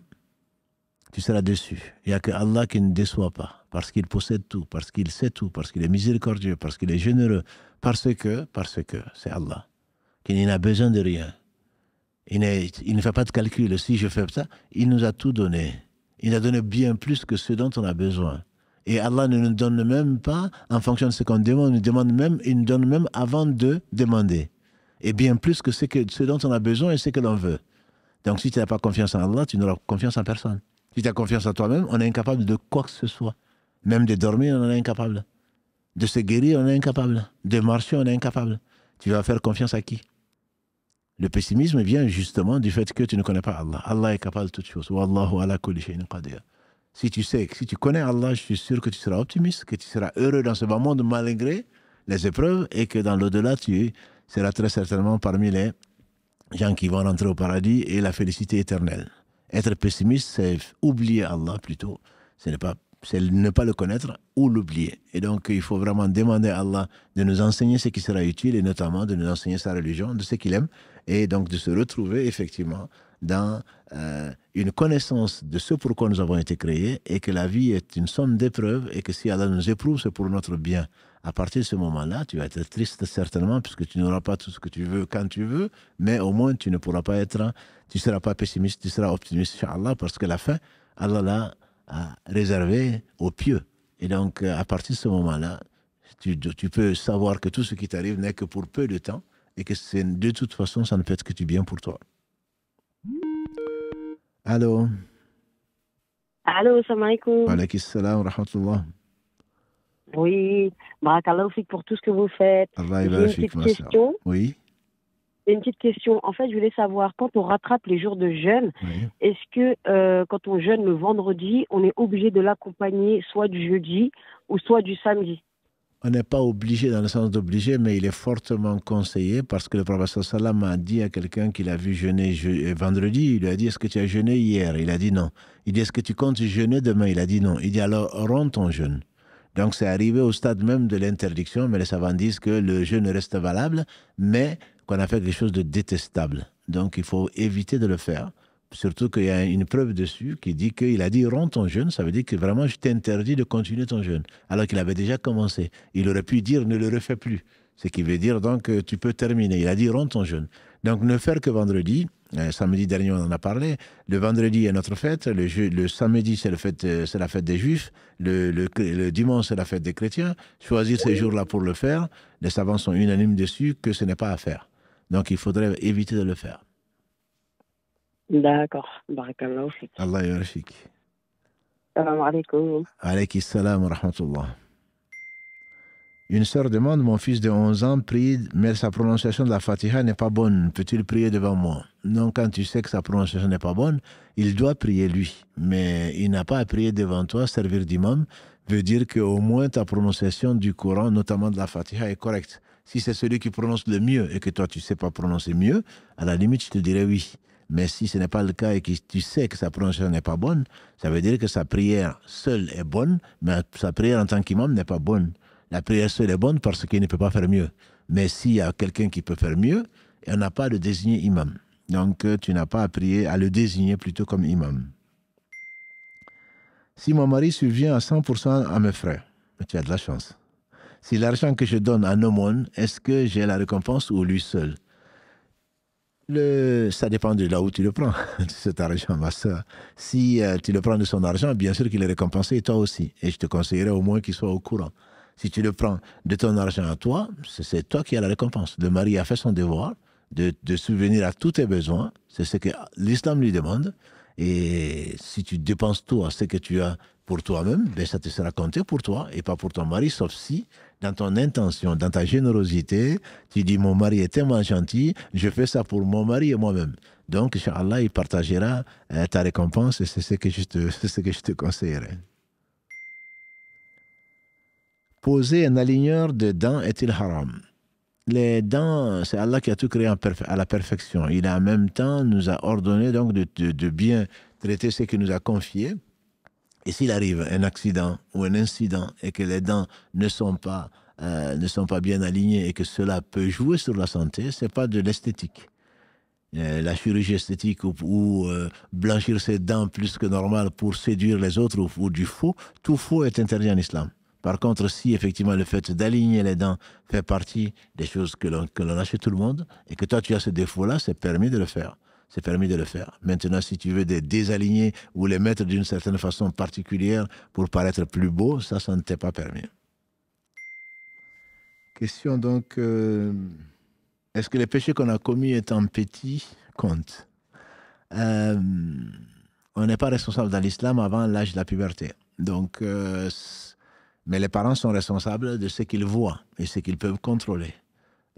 tu seras déçu. Il n'y a que Allah qui ne déçoit pas, parce qu'il possède tout, parce qu'il sait tout, parce qu'il est miséricordieux, parce qu'il est généreux, parce que c'est Allah, qui n'a besoin de rien. Il ne fait pas de calcul. Si je fais ça, il nous a tout donné. Il a donné bien plus que ce dont on a besoin. Et Allah ne nous donne même pas en fonction de ce qu'on demande, il nous donne même avant de demander. Et bien plus que ce dont on a besoin et ce que l'on veut. Donc si tu n'as pas confiance en Allah, tu n'auras confiance en personne. Si tu as confiance en toi-même, on est incapable de quoi que ce soit. Même de dormir, on est incapable. De se guérir, on est incapable. De marcher, on est incapable. Tu vas faire confiance à qui? Le pessimisme vient justement du fait que tu ne connais pas Allah. Allah est capable de toutes choses. Wallahu ala kulli shay'in qadir. Si tu connais Allah, je suis sûr que tu seras optimiste, que tu seras heureux dans ce bas monde malgré les épreuves et que dans l'au-delà, tu seras très certainement parmi les gens qui vont rentrer au paradis et la félicité éternelle. Être pessimiste, c'est oublier Allah plutôt. C'est ne pas le connaître ou l'oublier. Et donc, il faut vraiment demander à Allah de nous enseigner ce qui sera utile et notamment de nous enseigner sa religion, de ce qu'il aime et donc de se retrouver effectivement dans une connaissance de ce pourquoi nous avons été créés et que la vie est une somme d'épreuves et que si Allah nous éprouve, c'est pour notre bien. À partir de ce moment-là, tu vas être triste certainement puisque tu n'auras pas tout ce que tu veux quand tu veux, mais au moins tu ne pourras pas être, tu ne seras pas pessimiste, tu seras optimiste, Inch'Allah, parce que la fin, Allah l'a réservé aux pieux. Et donc, à partir de ce moment-là, tu peux savoir que tout ce qui t'arrive n'est que pour peu de temps et que de toute façon, ça ne peut être que du bien pour toi. Allô? Allô, salam alaikum. Wa alaykum salam wa rahmatullah. Oui, barakallahu fik pour tout ce que vous faites. Allah J'ai une petite question. Oui. Une petite question. En fait, je voulais savoir, quand on rattrape les jours de jeûne, Oui. est-ce que quand on jeûne le vendredi, on est obligé de l'accompagner soit du jeudi ou soit du samedi? On n'est pas obligé dans le sens d'obligé, mais il est fortement conseillé parce que le prophète sallam a dit à quelqu'un qu'il a vu jeûner vendredi, il lui a dit, est-ce que tu as jeûné hier? Il a dit non. Il dit, est-ce que tu comptes jeûner demain? Il a dit non. Il dit, alors romps ton jeûne. Donc c'est arrivé au stade même de l'interdiction, mais les savants disent que le jeûne reste valable, mais qu'on a fait quelque chose de détestable. Donc il faut éviter de le faire. Surtout qu'il y a une preuve dessus qui dit qu'il a dit romps ton jeûne, ça veut dire que vraiment je t'interdis de continuer ton jeûne, alors qu'il avait déjà commencé. Il aurait pu dire ne le refais plus, ce qui veut dire donc que tu peux terminer. Il a dit romps ton jeûne. Donc ne faire que vendredi. Samedi dernier, on en a parlé. Le vendredi est notre fête. Le samedi, c'est la fête des Juifs. Le dimanche, c'est la fête des chrétiens. Choisir ces jours-là pour le faire, les savants sont unanimes dessus que ce n'est pas à faire. Donc, il faudrait éviter de le faire. D'accord. Barakallahu fik. Allah yarfik. Salam alaikum. Alayki salam wa rahmatullah. Une sœur demande, mon fils de 11 ans prie, mais sa prononciation de la Fatiha n'est pas bonne. Peut-il prier devant moi? Non, quand tu sais que sa prononciation n'est pas bonne, il doit prier lui. Mais il n'a pas à prier devant toi. Servir d'imam veut dire qu'au moins ta prononciation du Coran, notamment de la Fatiha, est correcte. Si c'est celui qui prononce le mieux et que toi tu ne sais pas prononcer mieux, à la limite je te dirais oui. Mais si ce n'est pas le cas et que tu sais que sa prononciation n'est pas bonne, ça veut dire que sa prière seule est bonne, mais sa prière en tant qu'imam n'est pas bonne. La prière seule est bonne parce qu'il ne peut pas faire mieux. Mais s'il y a quelqu'un qui peut faire mieux, on n'a pas à le désigner imam. Donc tu n'as pas à prier, à le désigner plutôt comme imam. Si mon mari subvient à 100% à mes frères, tu as de la chance. Si l'argent que je donne en aumône, est-ce que j'ai la récompense ou lui seul? Ça dépend de là où tu le prends, cet argent, ma soeur. Si tu le prends de son argent, bien sûr qu'il est récompensé, et toi aussi. Et je te conseillerais au moins qu'il soit au courant. Si tu le prends de ton argent à toi, c'est toi qui as la récompense. Le mari a fait son devoir de subvenir à tous tes besoins. C'est ce que l'islam lui demande. Et si tu dépenses tout à ce que tu as pour toi-même, ben ça te sera compté pour toi et pas pour ton mari, sauf si, dans ton intention, dans ta générosité, tu dis mon mari est tellement gentil, je fais ça pour mon mari et moi-même. Donc, Inch'Allah, il partagera ta récompense et c'est ce que je te conseillerais. Poser un aligneur de dents est-il haram? Les dents, c'est Allah qui a tout créé à la perfection. Il a en même temps nous a ordonné donc de bien traiter ce qu'il nous a confié. Et s'il arrive un accident ou un incident et que les dents ne sont pas bien alignées et que cela peut jouer sur la santé, c'est pas de l'esthétique. La chirurgie esthétique ou blanchir ses dents plus que normal pour séduire les autres ou du faux, tout faux est interdit en islam. Par contre, si effectivement le fait d'aligner les dents fait partie des choses que l'on a chez tout le monde et que toi tu as ce défaut-là, c'est permis de le faire. C'est permis de le faire. Maintenant, si tu veux les désaligner ou les mettre d'une certaine façon particulière pour paraître plus beau, ça ne t'est pas permis. Question donc, est-ce que les péchés qu'on a commis étant petits comptent? On n'est pas responsable dans l'islam avant l'âge de la puberté. Donc, Mais les parents sont responsables de ce qu'ils voient et ce qu'ils peuvent contrôler.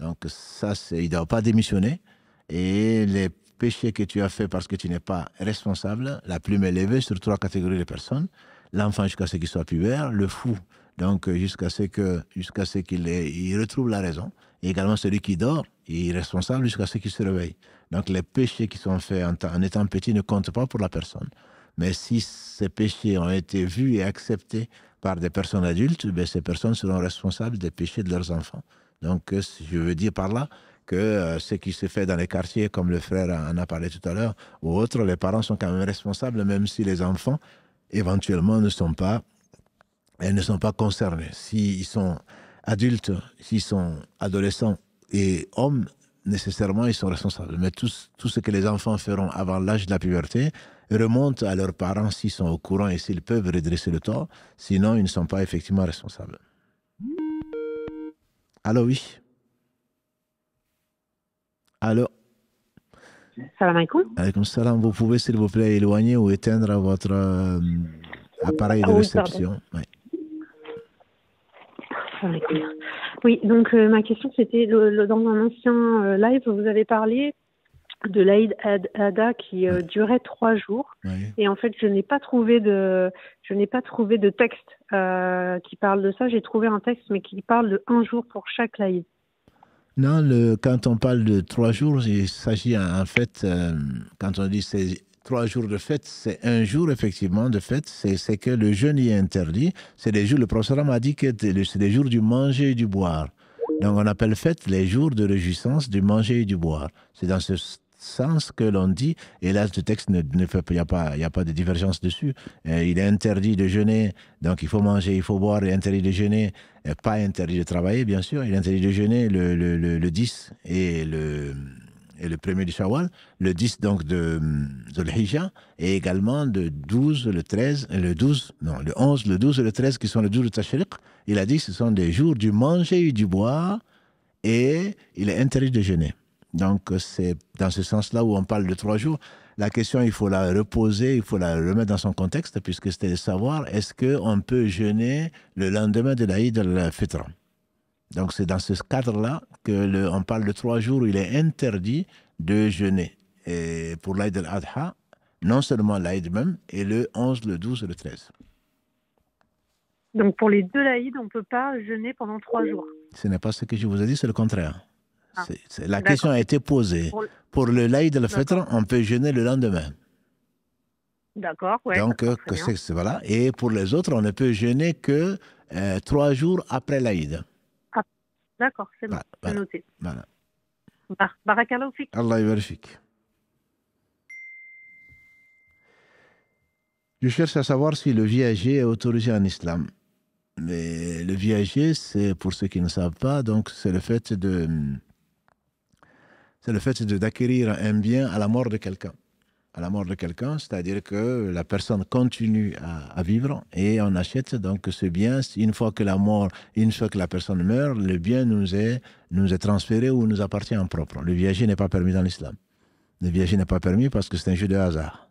Donc ça, ils ne doivent pas démissionner. Et les péchés que tu as fait parce que tu n'es pas responsable, la plume est levée sur 3 catégories de personnes. L'enfant jusqu'à ce qu'il soit pubère, le fou, donc jusqu'à ce qu'il retrouve la raison. Et également celui qui dort, il est responsable jusqu'à ce qu'il se réveille. Donc les péchés qui sont faits en étant petit ne comptent pas pour la personne. Mais si ces péchés ont été vus et acceptés par des personnes adultes, ben ces personnes seront responsables des péchés de leurs enfants. Donc je veux dire par là que ce qui se fait dans les quartiers, comme le frère en a parlé tout à l'heure, ou autres, les parents sont quand même responsables, même si les enfants, éventuellement, ne sont pas concernés. S'ils sont adultes, s'ils sont adolescents et hommes, nécessairement, ils sont responsables. Mais tout ce que les enfants feront avant l'âge de la puberté remonte à leurs parents s'ils sont au courant et s'ils peuvent redresser le tort. Sinon, ils ne sont pas effectivement responsables. Allô, oui. Allô. Salam alaikum. Alaikum salam. Vous pouvez, s'il vous plaît, éloigner ou éteindre votre appareil de réception. Oui. Oui, donc ma question c'était, dans un ancien live, vous avez parlé de l'Aïd Ada qui durait 3 jours. Oui. Et en fait, je n'ai pas trouvé de texte qui parle de ça. J'ai trouvé un texte, mais qui parle de 1 jour pour chaque l'Aïd. Non, quand on parle de 3 jours, il s'agit en fait, quand on dit c'est 3 jours de fête, c'est 1 jour effectivement de fête, c'est que le jeûne y est interdit. C'est les jours, le professeur m'a dit que c'est les jours du manger et du boire. Donc on appelle fête les jours de réjouissance du manger et du boire. C'est dans ce sens que l'on dit, et là ce texte ne fait pas, il n'y a pas de divergence dessus. Il est interdit de jeûner, donc il faut manger, il faut boire, il est interdit de jeûner, pas interdit de travailler bien sûr, il est interdit de jeûner le 10 et le 1er du Shawwal, le 10 donc de l'Hijja, et également le 12, le 13, le 11, le 12 et le 13 qui sont les jours de Tashriq. Il a dit que ce sont des jours du manger et du boire, et il est interdit de jeûner. Donc c'est dans ce sens-là où on parle de 3 jours. La question, il faut la reposer, il faut la remettre dans son contexte, puisque c'était de savoir est-ce qu'on peut jeûner le lendemain de l'Aïd al-Fitr. Donc c'est dans ce cadre-là qu'on parle de 3 jours où il est interdit de jeûner. Et pour l'Aïd al-Adha, non seulement l'Aïd même, et le 11, le 12 et le 13. Donc pour les 2 l'Aïd, on ne peut pas jeûner pendant 3 jours. Ce n'est pas ce que je vous ai dit, c'est le contraire. La question a été posée. Pour le l'Aïd al-Fitr, on peut jeûner le lendemain. D'accord, ouais. Donc, voilà. Et pour les autres, on ne peut jeûner que 3 jours après l'Aïd. Ah, d'accord, c'est bon, c'est noté. Voilà. Barakallahu fik. Allah yabarik. Je cherche à savoir si le viager est autorisé en islam. Mais le viager, c'est, pour ceux qui ne savent pas, donc c'est le fait d'acquérir un bien à la mort de quelqu'un. À la mort de quelqu'un, c'est-à-dire que la personne continue à vivre et on achète donc ce bien. Une fois que la personne meurt, le bien nous est transféré ou nous appartient en propre. Le viager n'est pas permis dans l'islam. Le viager n'est pas permis parce que c'est un jeu de hasard.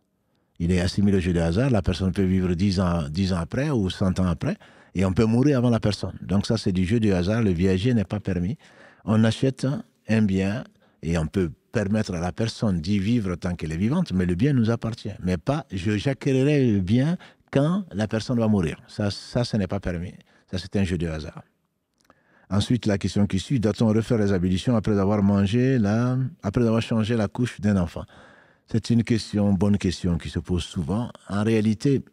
Il est assimilé au jeu de hasard. La personne peut vivre 10 ans après ou 100 ans après et on peut mourir avant la personne. Donc ça, c'est du jeu de hasard. Le viager n'est pas permis. On achète un bien et on peut permettre à la personne d'y vivre tant qu'elle est vivante, mais le bien nous appartient. Mais pas, j'acquérirai le bien quand la personne va mourir. Ça, ce n'est pas permis. Ça, c'est un jeu de hasard. Ensuite, la question qui suit, doit-on refaire les ablutions après avoir changé la couche d'un enfant? C'est une bonne question qui se pose souvent. En réalité,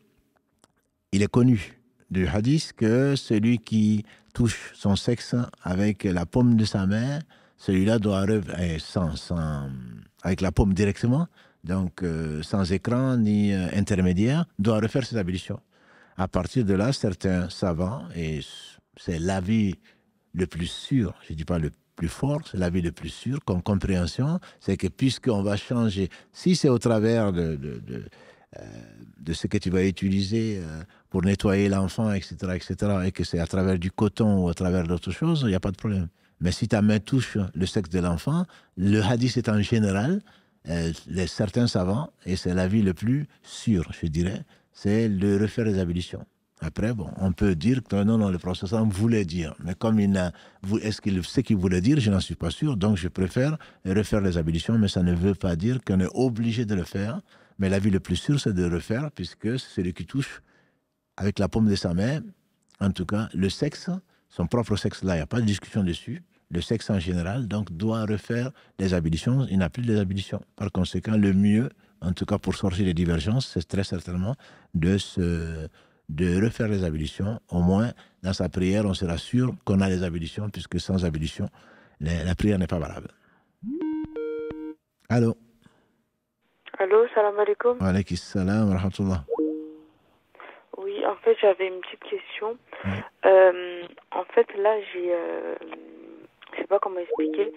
il est connu du hadith que celui qui touche son sexe avec la paume de sa main, celui-là doit avec la paume directement, donc sans écran ni intermédiaire, doit refaire ses ablutions. À partir de là, certains savants, et c'est l'avis le plus sûr, je ne dis pas le plus fort, c'est l'avis le plus sûr comme compréhension, c'est que puisqu'on va changer, si c'est au travers de ce que tu vas utiliser pour nettoyer l'enfant, etc., et que c'est à travers du coton ou à travers d'autres choses, il n'y a pas de problème. Mais si ta main touche le sexe de l'enfant, le hadith est en général, certains savants, et c'est l'avis le plus sûr, je dirais, c'est de refaire les ablutions. Après, bon, on peut dire que non, le prophète voulait dire. Mais comme est-ce qu'il sait qu'il voulait dire, je n'en suis pas sûr. Donc, je préfère refaire les ablutions, mais ça ne veut pas dire qu'on est obligé de le faire. Mais l'avis le plus sûr, c'est de le refaire, puisque c'est celui qui touche avec la paume de sa main, en tout cas, le sexe, son propre sexe, là, il n'y a pas de discussion dessus. Le sexe en général, donc, doit refaire les ablutions. Il n'a plus de ablutions. Par conséquent, le mieux, en tout cas pour sortir les divergences, c'est très certainement de refaire les ablutions. Au moins, dans sa prière, on sera sûr qu'on a les ablutions, puisque sans ablution, la prière n'est pas valable. Allô? Allô, salam alaikum. Wa alaykum salam wa rahmatullah. Oui, en fait, j'avais une petite question. En fait, là, je sais pas comment expliquer,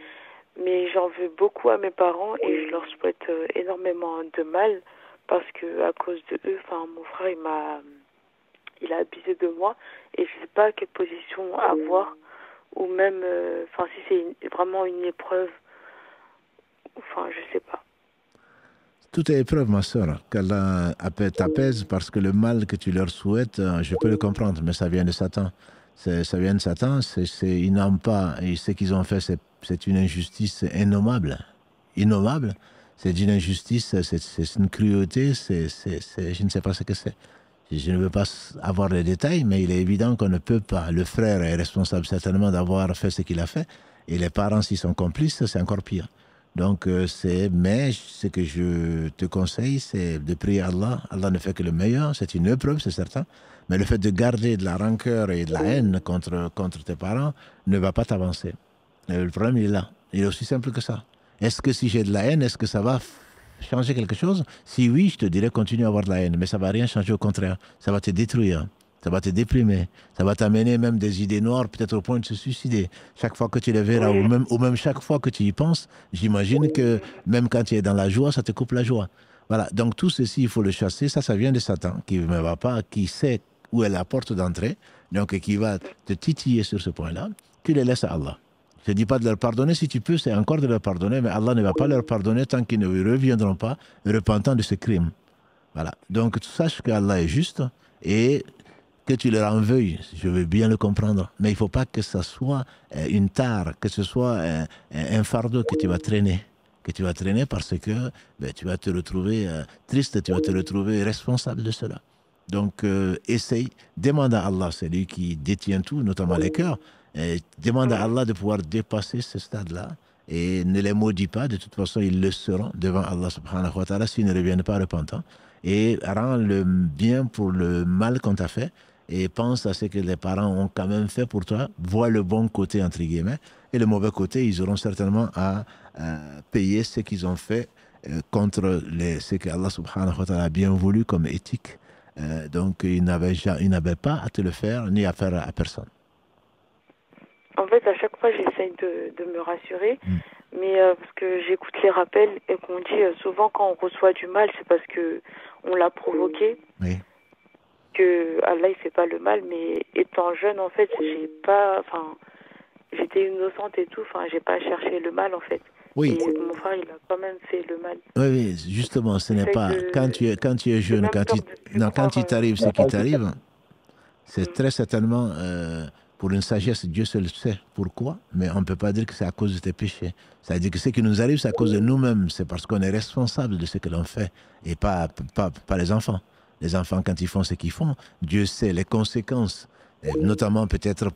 mais j'en veux beaucoup à mes parents et je leur souhaite énormément de mal parce que à cause de eux, enfin, mon frère, il a abusé de moi et je sais pas quelle position avoir ou même, enfin, si c'est vraiment une épreuve, enfin, je sais pas. Tout est épreuve, ma soeur, qu'Allah t'apaise parce que le mal que tu leur souhaites, je peux le comprendre, mais ça vient de Satan. Ça vient de Satan, ils n'ont pas, et ce qu'ils ont fait, c'est une injustice innommable. Innommable, c'est une injustice, c'est une cruauté, je ne sais pas ce que c'est. Je ne veux pas avoir les détails, mais il est évident qu'on ne peut pas. Le frère est responsable certainement d'avoir fait ce qu'il a fait, et les parents, s'ils sont complices, c'est encore pire. Donc, mais ce que je te conseille, c'est de prier Allah. Allah ne fait que le meilleur, c'est une épreuve, c'est certain. Mais le fait de garder de la rancœur et de la haine contre tes parents ne va pas t'avancer. Le problème, il est là. Il est aussi simple que ça. Est-ce que si j'ai de la haine, est-ce que ça va changer quelque chose? Si oui, je te dirais continue à avoir de la haine. Mais ça ne va rien changer, au contraire. Ça va te détruire. Ça va te déprimer, ça va t'amener même des idées noires, peut-être au point de se suicider. Chaque fois que tu les verras, ou même chaque fois que tu y penses, j'imagine que même quand tu es dans la joie, ça te coupe la joie. Voilà, donc tout ceci, il faut le chasser. Ça vient de Satan, qui ne va pas, qui sait où est la porte d'entrée, donc qui va te titiller sur ce point-là. Tu les laisses à Allah. Je ne dis pas de leur pardonner, si tu peux, c'est encore de leur pardonner, mais Allah ne va pas leur pardonner tant qu'ils ne reviendront pas repentant de ce crime. Voilà, donc sache qu'Allah est juste et que tu leur en veuilles, je veux bien le comprendre, mais il ne faut pas que ça soit une tare, que ce soit un fardeau que tu vas traîner. Parce que tu vas te retrouver triste, tu vas te retrouver responsable de cela. Donc, essaye, demande à Allah, c'est lui qui détient tout, notamment les cœurs, demande à Allah de pouvoir dépasser ce stade-là et ne les maudis pas, de toute façon, ils le seront devant Allah subhanahu wa ta'ala s'ils ne reviennent pas repentants. Et rends le bien pour le mal qu'on t'a fait. Et pense à ce que les parents ont quand même fait pour toi, vois le bon côté, entre guillemets, et le mauvais côté, ils auront certainement à payer ce qu'ils ont fait contre ce que Allah subhanahu wa ta'ala a bien voulu comme éthique. Donc, ils n'avaient pas à te le faire, ni à faire à personne. En fait, à chaque fois, j'essaye de me rassurer, mais parce que j'écoute les rappels et qu'on dit souvent quand on reçoit du mal, c'est parce que on l'a provoqué. Oui. Que Allah il fait pas le mal, mais étant jeune en fait j'étais innocente et tout, j'ai pas cherché le mal en fait. Oui. Et mon frère il a quand même fait le mal. Oui, justement, ce n'est pas quand tu es jeune, quand il t'arrive ce qui t'arrive, c'est très certainement pour une sagesse, Dieu seul sait pourquoi, mais on ne peut pas dire que c'est à cause de tes péchés. Ça veut dire que ce qui nous arrive, c'est à cause de nous-mêmes, c'est parce qu'on est responsable de ce que l'on fait et pas les enfants. Les enfants, quand ils font ce qu'ils font, Dieu sait les conséquences, et notamment peut-être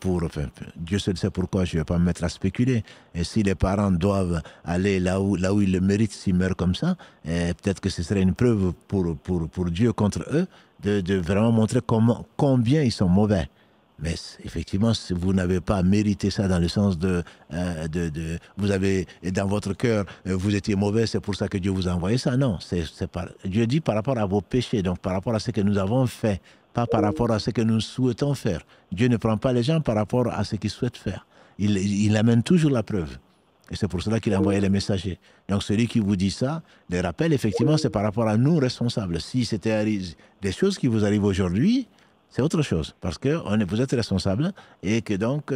Dieu seul sait pourquoi, je ne vais pas me mettre à spéculer. Et si les parents doivent aller là où ils le méritent s'ils meurent comme ça, peut-être que ce serait une preuve pour Dieu contre eux, de vraiment montrer combien ils sont mauvais. Mais effectivement, si vous n'avez pas mérité ça dans le sens vous avez dans votre cœur, vous étiez mauvais, c'est pour ça que Dieu vous a envoyé ça. Non, Dieu dit par rapport à vos péchés, donc par rapport à ce que nous avons fait, pas par rapport à ce que nous souhaitons faire. Dieu ne prend pas les gens par rapport à ce qu'ils souhaitent faire. Il amène toujours la preuve. Et c'est pour cela qu'il a envoyé les messagers. Donc celui qui vous dit ça, les rappels, effectivement, c'est par rapport à nous responsables. Si c'était des choses qui vous arrivent aujourd'hui, c'est autre chose, parce que vous êtes responsable et que donc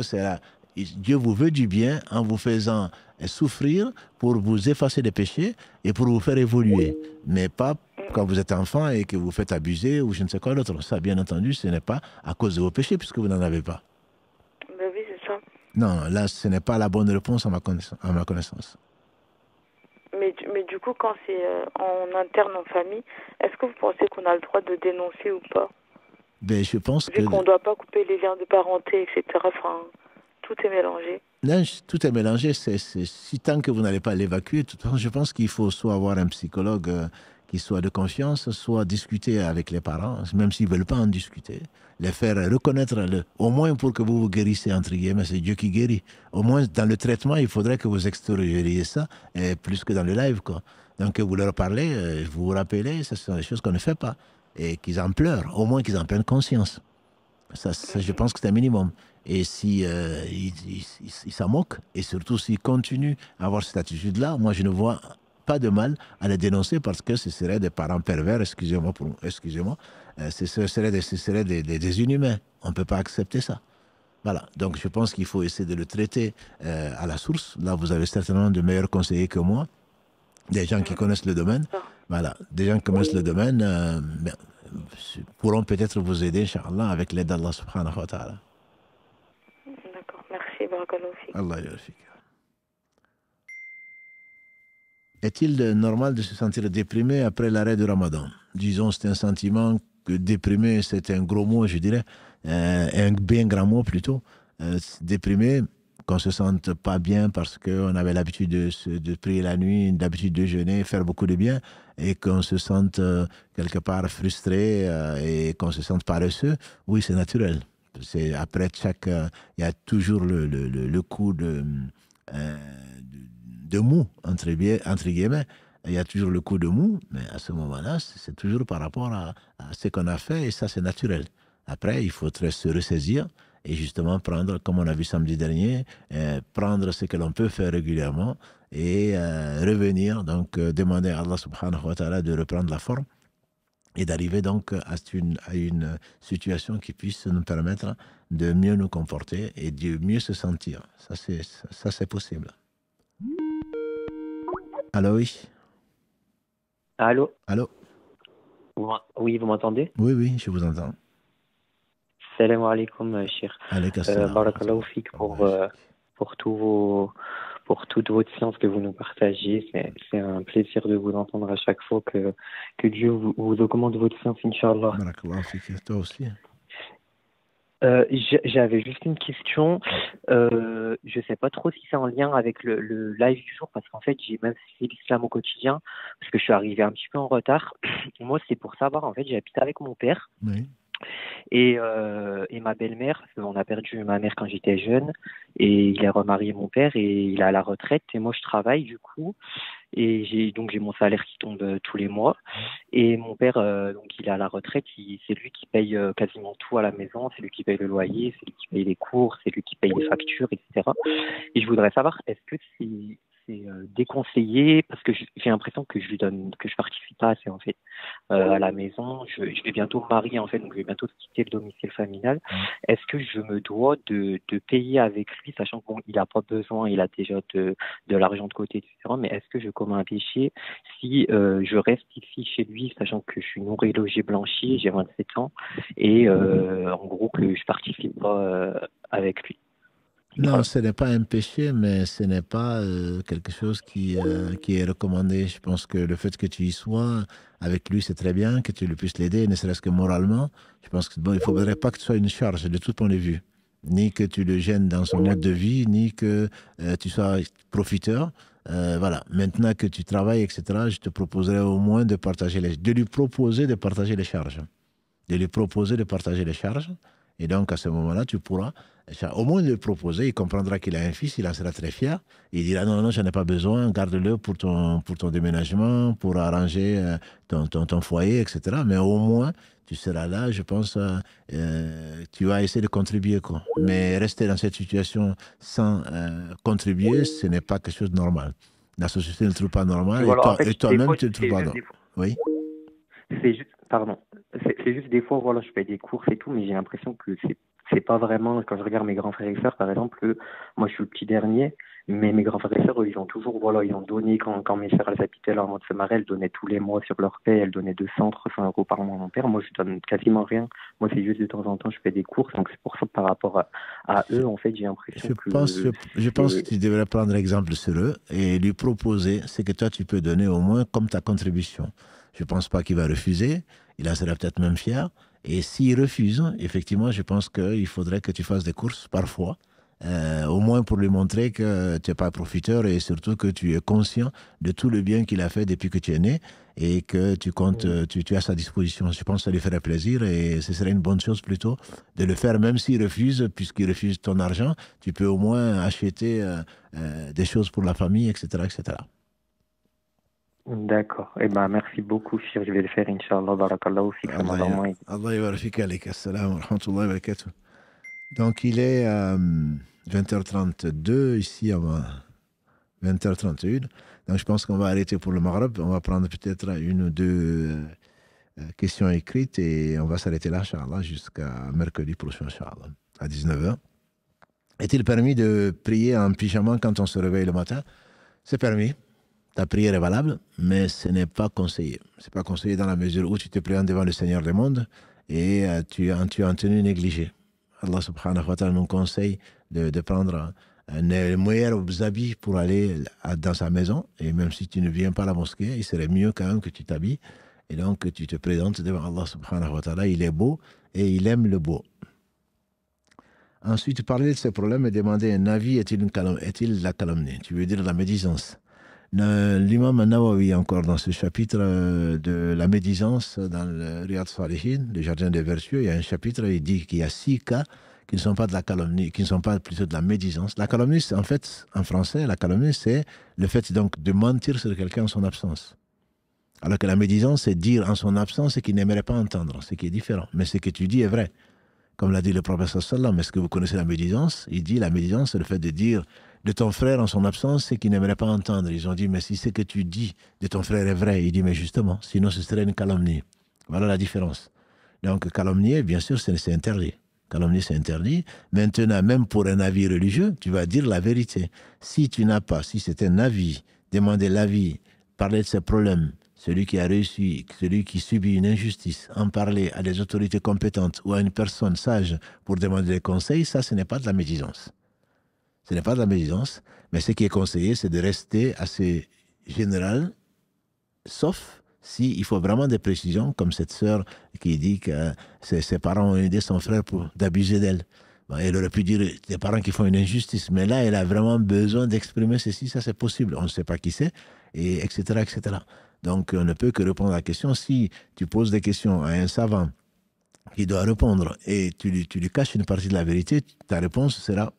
Dieu vous veut du bien en vous faisant souffrir pour vous effacer des péchés et pour vous faire évoluer, mais pas quand vous êtes enfant et que vous faites abuser ou je ne sais quoi d'autre. Ça, bien entendu, ce n'est pas à cause de vos péchés, puisque vous n'en avez pas. Ben oui, c'est ça. Non, là, ce n'est pas la bonne réponse à ma connaissance. Mais du coup, quand c'est en interne, en famille, est-ce que vous pensez qu'on a le droit de dénoncer ou pas? Ben, je pense Vu qu'on ne doit pas couper les liens de parenté, etc. Enfin, tout est mélangé. Non, tout est mélangé. Si tant que vous n'allez pas l'évacuer, de toute façon, je pense qu'il faut soit avoir un psychologue qui soit de confiance, soit discuter avec les parents, même s'ils ne veulent pas en discuter, les faire reconnaître, au moins pour que vous vous guérissez, entre guillemets, c'est Dieu qui guérit. Au moins, dans le traitement, il faudrait que vous extérioriez ça, plus que dans le live, quoi. Donc, vous leur parlez, vous vous rappelez, ce sont des choses qu'on ne fait pas, et qu'ils en pleurent, au moins qu'ils en prennent conscience. Ça, je pense que c'est un minimum. Et si ils s'en moquent, et surtout s'ils continuent à avoir cette attitude-là, moi je ne vois pas de mal à les dénoncer parce que ce seraient des parents pervers, excusez-moi, ce seraient des inhumains. On ne peut pas accepter ça. Voilà, donc je pense qu'il faut essayer de le traiter à la source. Là, vous avez certainement de meilleurs conseillers que moi, des gens qui connaissent le domaine. Voilà, des gens qui connaissent le domaine pourront peut-être vous aider, Inch'Allah, avec l'aide d'Allah subhanahu wa ta'ala. D'accord, merci, barakallahu fik. Allah yarfik. Est-il normal de se sentir déprimé après l'arrêt du Ramadan? Disons, c'est un sentiment que déprimé, c'est un gros mot, je dirais, un bien grand mot plutôt. Déprimé, qu'on se sente pas bien parce qu'on avait l'habitude de prier la nuit, l'habitude de jeûner, faire beaucoup de bien, et qu'on se sente quelque part frustré et qu'on se sente paresseux, oui, c'est naturel. C'est après chaque, il y a toujours le coup de mou, entre guillemets. Il y a toujours le coup de mou, mais à ce moment-là, c'est toujours par rapport à ce qu'on a fait, et ça, c'est naturel. Après, il faudrait se ressaisir et justement prendre, comme on a vu samedi dernier, prendre ce que l'on peut faire régulièrement et revenir, donc demander à Allah subhanahu wa ta'ala de reprendre la forme et d'arriver donc à une situation qui puisse nous permettre de mieux nous comporter et de mieux se sentir. Ça, c'est possible. Allô, oui. Allô. Allô. Oui, vous m'entendez? Oui, je vous entends. Salam alaikum, Cheikh. Barakallahu fik pour toute votre science que vous nous partagez. C'est un plaisir de vous entendre à chaque fois que Dieu vous augmente votre science, Inch'Allah. Barakallahu fik, toi aussi. J'avais juste une question. Je sais pas trop si c'est en lien avec le live du jour, parce qu'en fait, j'ai même fait l'islam au quotidien, parce que je suis arrivé un petit peu en retard. Moi, c'est pour savoir, en fait, j'habite avec mon père. Oui. Et ma belle-mère, parce qu'on a perdu ma mère quand j'étais jeune, et il a remarié mon père et il est à la retraite, et moi je travaille du coup, et j'ai mon salaire qui tombe tous les mois, et mon père, donc il est à la retraite, c'est lui qui paye quasiment tout à la maison, c'est lui qui paye le loyer, c'est lui qui paye les cours, c'est lui qui paye les factures, etc. Et je voudrais savoir, est-ce que c'est déconseillé, parce que j'ai l'impression que je participe pas assez en fait à la maison. Je vais bientôt me marier en fait, donc je vais bientôt quitter le domicile familial. Est-ce que je me dois de payer avec lui, sachant qu'il n'a pas besoin, il a déjà de l'argent de côté, etc. Mais est-ce que je commets un péché si je reste ici chez lui, sachant que je suis nourri, logé, blanchi, j'ai 27 ans, et en gros que je participe pas avec lui? Non, ce n'est pas un péché, mais ce n'est pas quelque chose qui est recommandé. Je pense que le fait que tu y sois avec lui, c'est très bien, que tu le puisses l'aider, ne serait-ce que moralement. Je pense qu'il ne faudrait pas que tu sois une charge de tout point de vue. Ni que tu le gênes dans son mode de vie, ni que tu sois profiteur. Voilà. Maintenant que tu travailles, etc., je te proposerais au moins de lui proposer de partager les charges. De lui proposer de partager les charges. Et donc, à ce moment-là, tu pourras au moins le proposer. Il comprendra qu'il a un fils, il en sera très fier. Il dira non, j'en ai pas besoin, garde-le pour ton déménagement, pour arranger ton foyer, etc. Mais au moins, tu seras là, je pense, tu vas essayer de contribuer, quoi. Mais rester dans cette situation sans contribuer, ce n'est pas quelque chose de normal. La société ne le trouve pas normal, voilà, et toi-même, tu ne le trouves pas normal. Oui. C'est juste, pardon, c'est juste des fois, voilà, je fais des courses et tout, mais j'ai l'impression que c'est pas vraiment, quand je regarde mes grands frères et sœurs, par exemple, moi je suis le petit dernier, mais mes grands frères et sœurs, eux, ils ont toujours, voilà, ils ont donné, quand mes sœurs, elles habitaient là en mode se marier, elles donnaient tous les mois sur leur paie, elles donnaient 200, 300 euros par mois à mon père. Moi, je donne quasiment rien. Moi, c'est juste de temps en temps, je fais des courses, donc c'est pour ça que par rapport à eux, en fait, j'ai l'impression je pense que tu devrais prendre l'exemple sur eux et lui proposer ce que toi tu peux donner au moins comme ta contribution. Je ne pense pas qu'il va refuser, il en sera peut-être même fier. Et s'il refuse, effectivement, je pense qu'il faudrait que tu fasses des courses parfois, au moins pour lui montrer que tu n'es pas profiteur et surtout que tu es conscient de tout le bien qu'il a fait depuis que tu es né et que tu comptes, tu es à sa disposition. Je pense que ça lui ferait plaisir et ce serait une bonne chose plutôt de le faire, même s'il refuse, puisqu'il refuse ton argent, tu peux au moins acheter des choses pour la famille, etc., etc. D'accord. Eh ben, merci beaucoup, Chir. Je vais le faire, Inch'Allah. Barakallahu fik. Allah yabarak alik. Assalamu wa rahmatullahi wa barakatuh. Donc, il est 20h32, ici à 20h31. Donc, je pense qu'on va arrêter pour le Maghreb. On va prendre peut-être une ou deux questions écrites et on va s'arrêter là, Inch'Allah, jusqu'à mercredi prochain, Inch'Allah, à 19h. Est-il permis de prier en pyjama quand on se réveille le matin? C'est permis. Ta prière est valable, mais ce n'est pas conseillé. Ce n'est pas conseillé dans la mesure où tu te présentes devant le Seigneur des mondes et tu es en tenue négligée. Allah subhanahu wa ta'ala nous conseille de prendre les meilleurs habits pour aller dans sa maison. Et même si tu ne viens pas à la mosquée, il serait mieux quand même que tu t'habilles. Et donc que tu te présentes devant Allah subhanahu wa ta'ala. Il est beau et il aime le beau. Ensuite, parler de ces problèmes et demander un avis, est-il la calomnie? Tu veux dire la médisance? L'imam Nawawi, encore dans ce chapitre de la médisance, dans le Riyad Salihin, le jardin des vertueux, il y a un chapitre, il dit qu'il y a 6 cas qui ne sont pas de la calomnie, qui ne sont pas plutôt de la médisance. La calomnie, en fait, en français, la calomnie, c'est le fait donc de mentir sur quelqu'un en son absence. Alors que la médisance, c'est dire en son absence ce qu'il n'aimerait pas entendre, ce qui est différent. Mais ce que tu dis est vrai. Comme l'a dit le prophète sallam, est-ce que vous connaissez la médisance? Il dit la médisance, c'est le fait de dire de ton frère en son absence ce qu'il n'aimerait pas entendre. Ils ont dit, mais si ce que tu dis de ton frère est vrai, il dit, mais justement, sinon ce serait une calomnie. Voilà la différence. Donc, calomnier, bien sûr, c'est interdit. Calomnie, c'est interdit. Maintenant, même pour un avis religieux, tu vas dire la vérité. Si tu n'as pas, si c'est un avis, demander l'avis, parler de ses problèmes, celui qui a réussi, celui qui subit une injustice, en parler à des autorités compétentes ou à une personne sage pour demander des conseils, ça, ce n'est pas de la médisance. Ce n'est pas de la médisance, mais ce qui est conseillé, c'est de rester assez général, sauf s'il faut vraiment des précisions, comme cette sœur qui dit que ses parents ont aidé son frère pour d'abuser d'elle. Bon, elle aurait pu dire des parents qui font une injustice, mais là, elle a vraiment besoin d'exprimer ceci, ça c'est possible. On ne sait pas qui c'est, et etc., etc. Donc, on ne peut que répondre à la question. Si tu poses des questions à un savant qui doit répondre et tu lui caches une partie de la vérité, ta réponse sera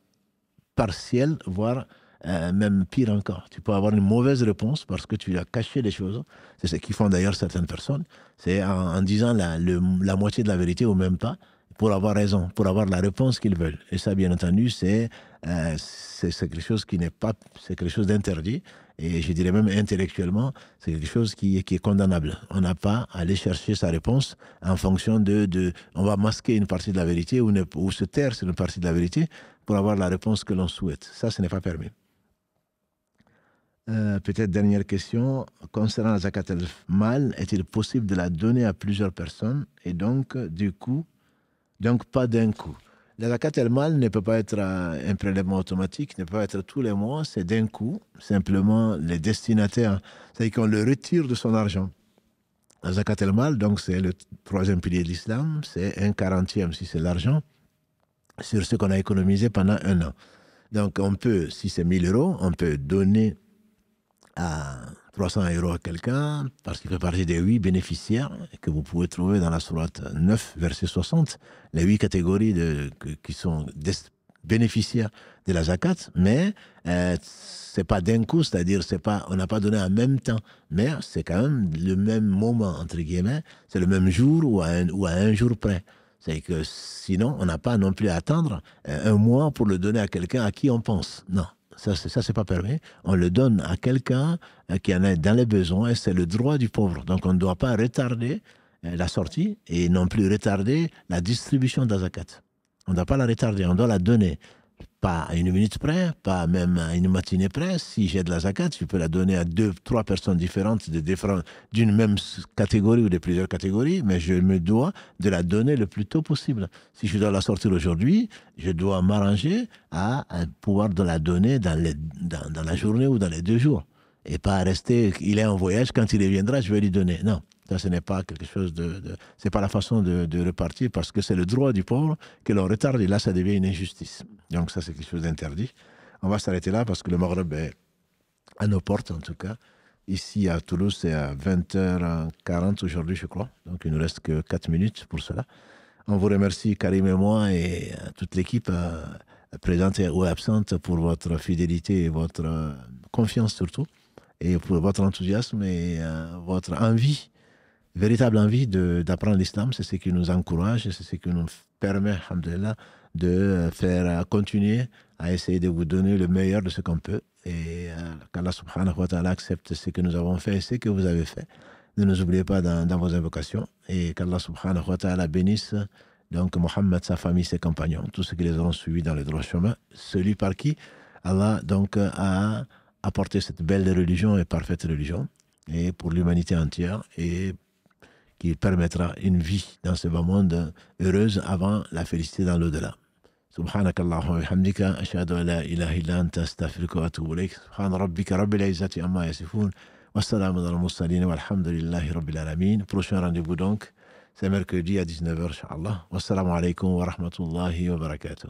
partielle, voire même pire encore. Tu peux avoir une mauvaise réponse parce que tu as caché des choses. C'est ce qu'ils font d'ailleurs certaines personnes. C'est en disant la moitié de la vérité ou même pas, pour avoir raison, pour avoir la réponse qu'ils veulent. Et ça, bien entendu, c'est quelque chose qui n'est pas, c'est quelque chose d'interdit. Et je dirais même intellectuellement, c'est quelque chose qui est condamnable. On n'a pas à aller chercher sa réponse en fonction on va masquer une partie de la vérité ou se taire sur une partie de la vérité pour avoir la réponse que l'on souhaite. Ça, ce n'est pas permis. Peut-être dernière question. Concernant la zakat al-mal, est-il possible de la donner à plusieurs personnes et donc, donc pas d'un coup? La zakat al-mal ne peut pas être un prélèvement automatique, ne peut pas être tous les mois, c'est d'un coup, simplement les destinataires, c'est-à-dire qu'on le retire de son argent. La zakat al-mal, donc c'est le 3e pilier de l'islam, c'est 1/40e si c'est l'argent, sur ce qu'on a économisé pendant un an. Donc on peut, si c'est 1 000 €, on peut donner à 300 € à quelqu'un, parce qu'il fait partie des 8 bénéficiaires que vous pouvez trouver dans la sourate 9, verset 60, les 8 catégories qui sont bénéficiaires de la zakat, mais c'est pas d'un coup, c'est-à-dire on n'a pas donné en même temps, mais c'est quand même le même moment, entre guillemets, c'est le même jour ou à un jour près. C'est que sinon, on n'a pas non plus à attendre un mois pour le donner à quelqu'un à qui on pense. Non. Ça, c'est pas permis. On le donne à quelqu'un qui en est dans les besoins et c'est le droit du pauvre. Donc, on ne doit pas retarder la sortie et non plus retarder la distribution de la zakat. On ne doit pas la retarder, on doit la donner. Pas à 1 minute près, pas même à une matinée près. Si j'ai de la zakat, je peux la donner à 2, 3 personnes différentes d'une même catégorie ou de plusieurs catégories, mais je me dois de la donner le plus tôt possible. Si je dois la sortir aujourd'hui, je dois m'arranger à pouvoir de la donner dans la journée ou dans les 2 jours. Et pas rester, il est en voyage, quand il reviendra, je vais lui donner. Non. Ça, ce n'est pas quelque chose c'est pas la façon de repartir, parce que c'est le droit du pauvre que l'on retarde, et là, ça devient une injustice. Donc ça, c'est quelque chose d'interdit. On va s'arrêter là, parce que le Maghreb est à nos portes, en tout cas. Ici, à Toulouse, c'est à 20h40 aujourd'hui, je crois. Donc, il ne nous reste que 4 minutes pour cela. On vous remercie, Karim et moi, et toute l'équipe présente ou absente, pour votre fidélité et votre confiance, surtout, et pour votre enthousiasme et votre envie, véritable envie d'apprendre l'islam. C'est ce qui nous encourage, c'est ce qui nous permet, alhamdoulilah, de faire continuer à essayer de vous donner le meilleur de ce qu'on peut, et qu'Allah subhanahu wa ta'ala accepte ce que nous avons fait et ce que vous avez fait. Ne nous oubliez pas dans vos invocations, et qu'Allah subhanahu wa ta'ala bénisse donc Mohammed, sa famille, ses compagnons, tous ceux qui les auront suivis dans le droit chemin, celui par qui Allah donc a apporté cette belle religion et parfaite religion, et pour l'humanité entière, et qui permettra une vie dans ce bas monde heureuse avant la félicité dans l'au-delà. Subhanakallahumma wa bihamdika, ashhadu an la ilaha illa anta, astaghfiruka wa atubu ilayk. Subhana rabbika rabbil izzati amma yasifun, wa salamun ala al-mursalin, walhamdulillahi rabbil alamin. Prochain rendez-vous donc, c'est mercredi à 19h, inshallah. Wassalamu alaikum wa rahmatullahi wa barakatuh.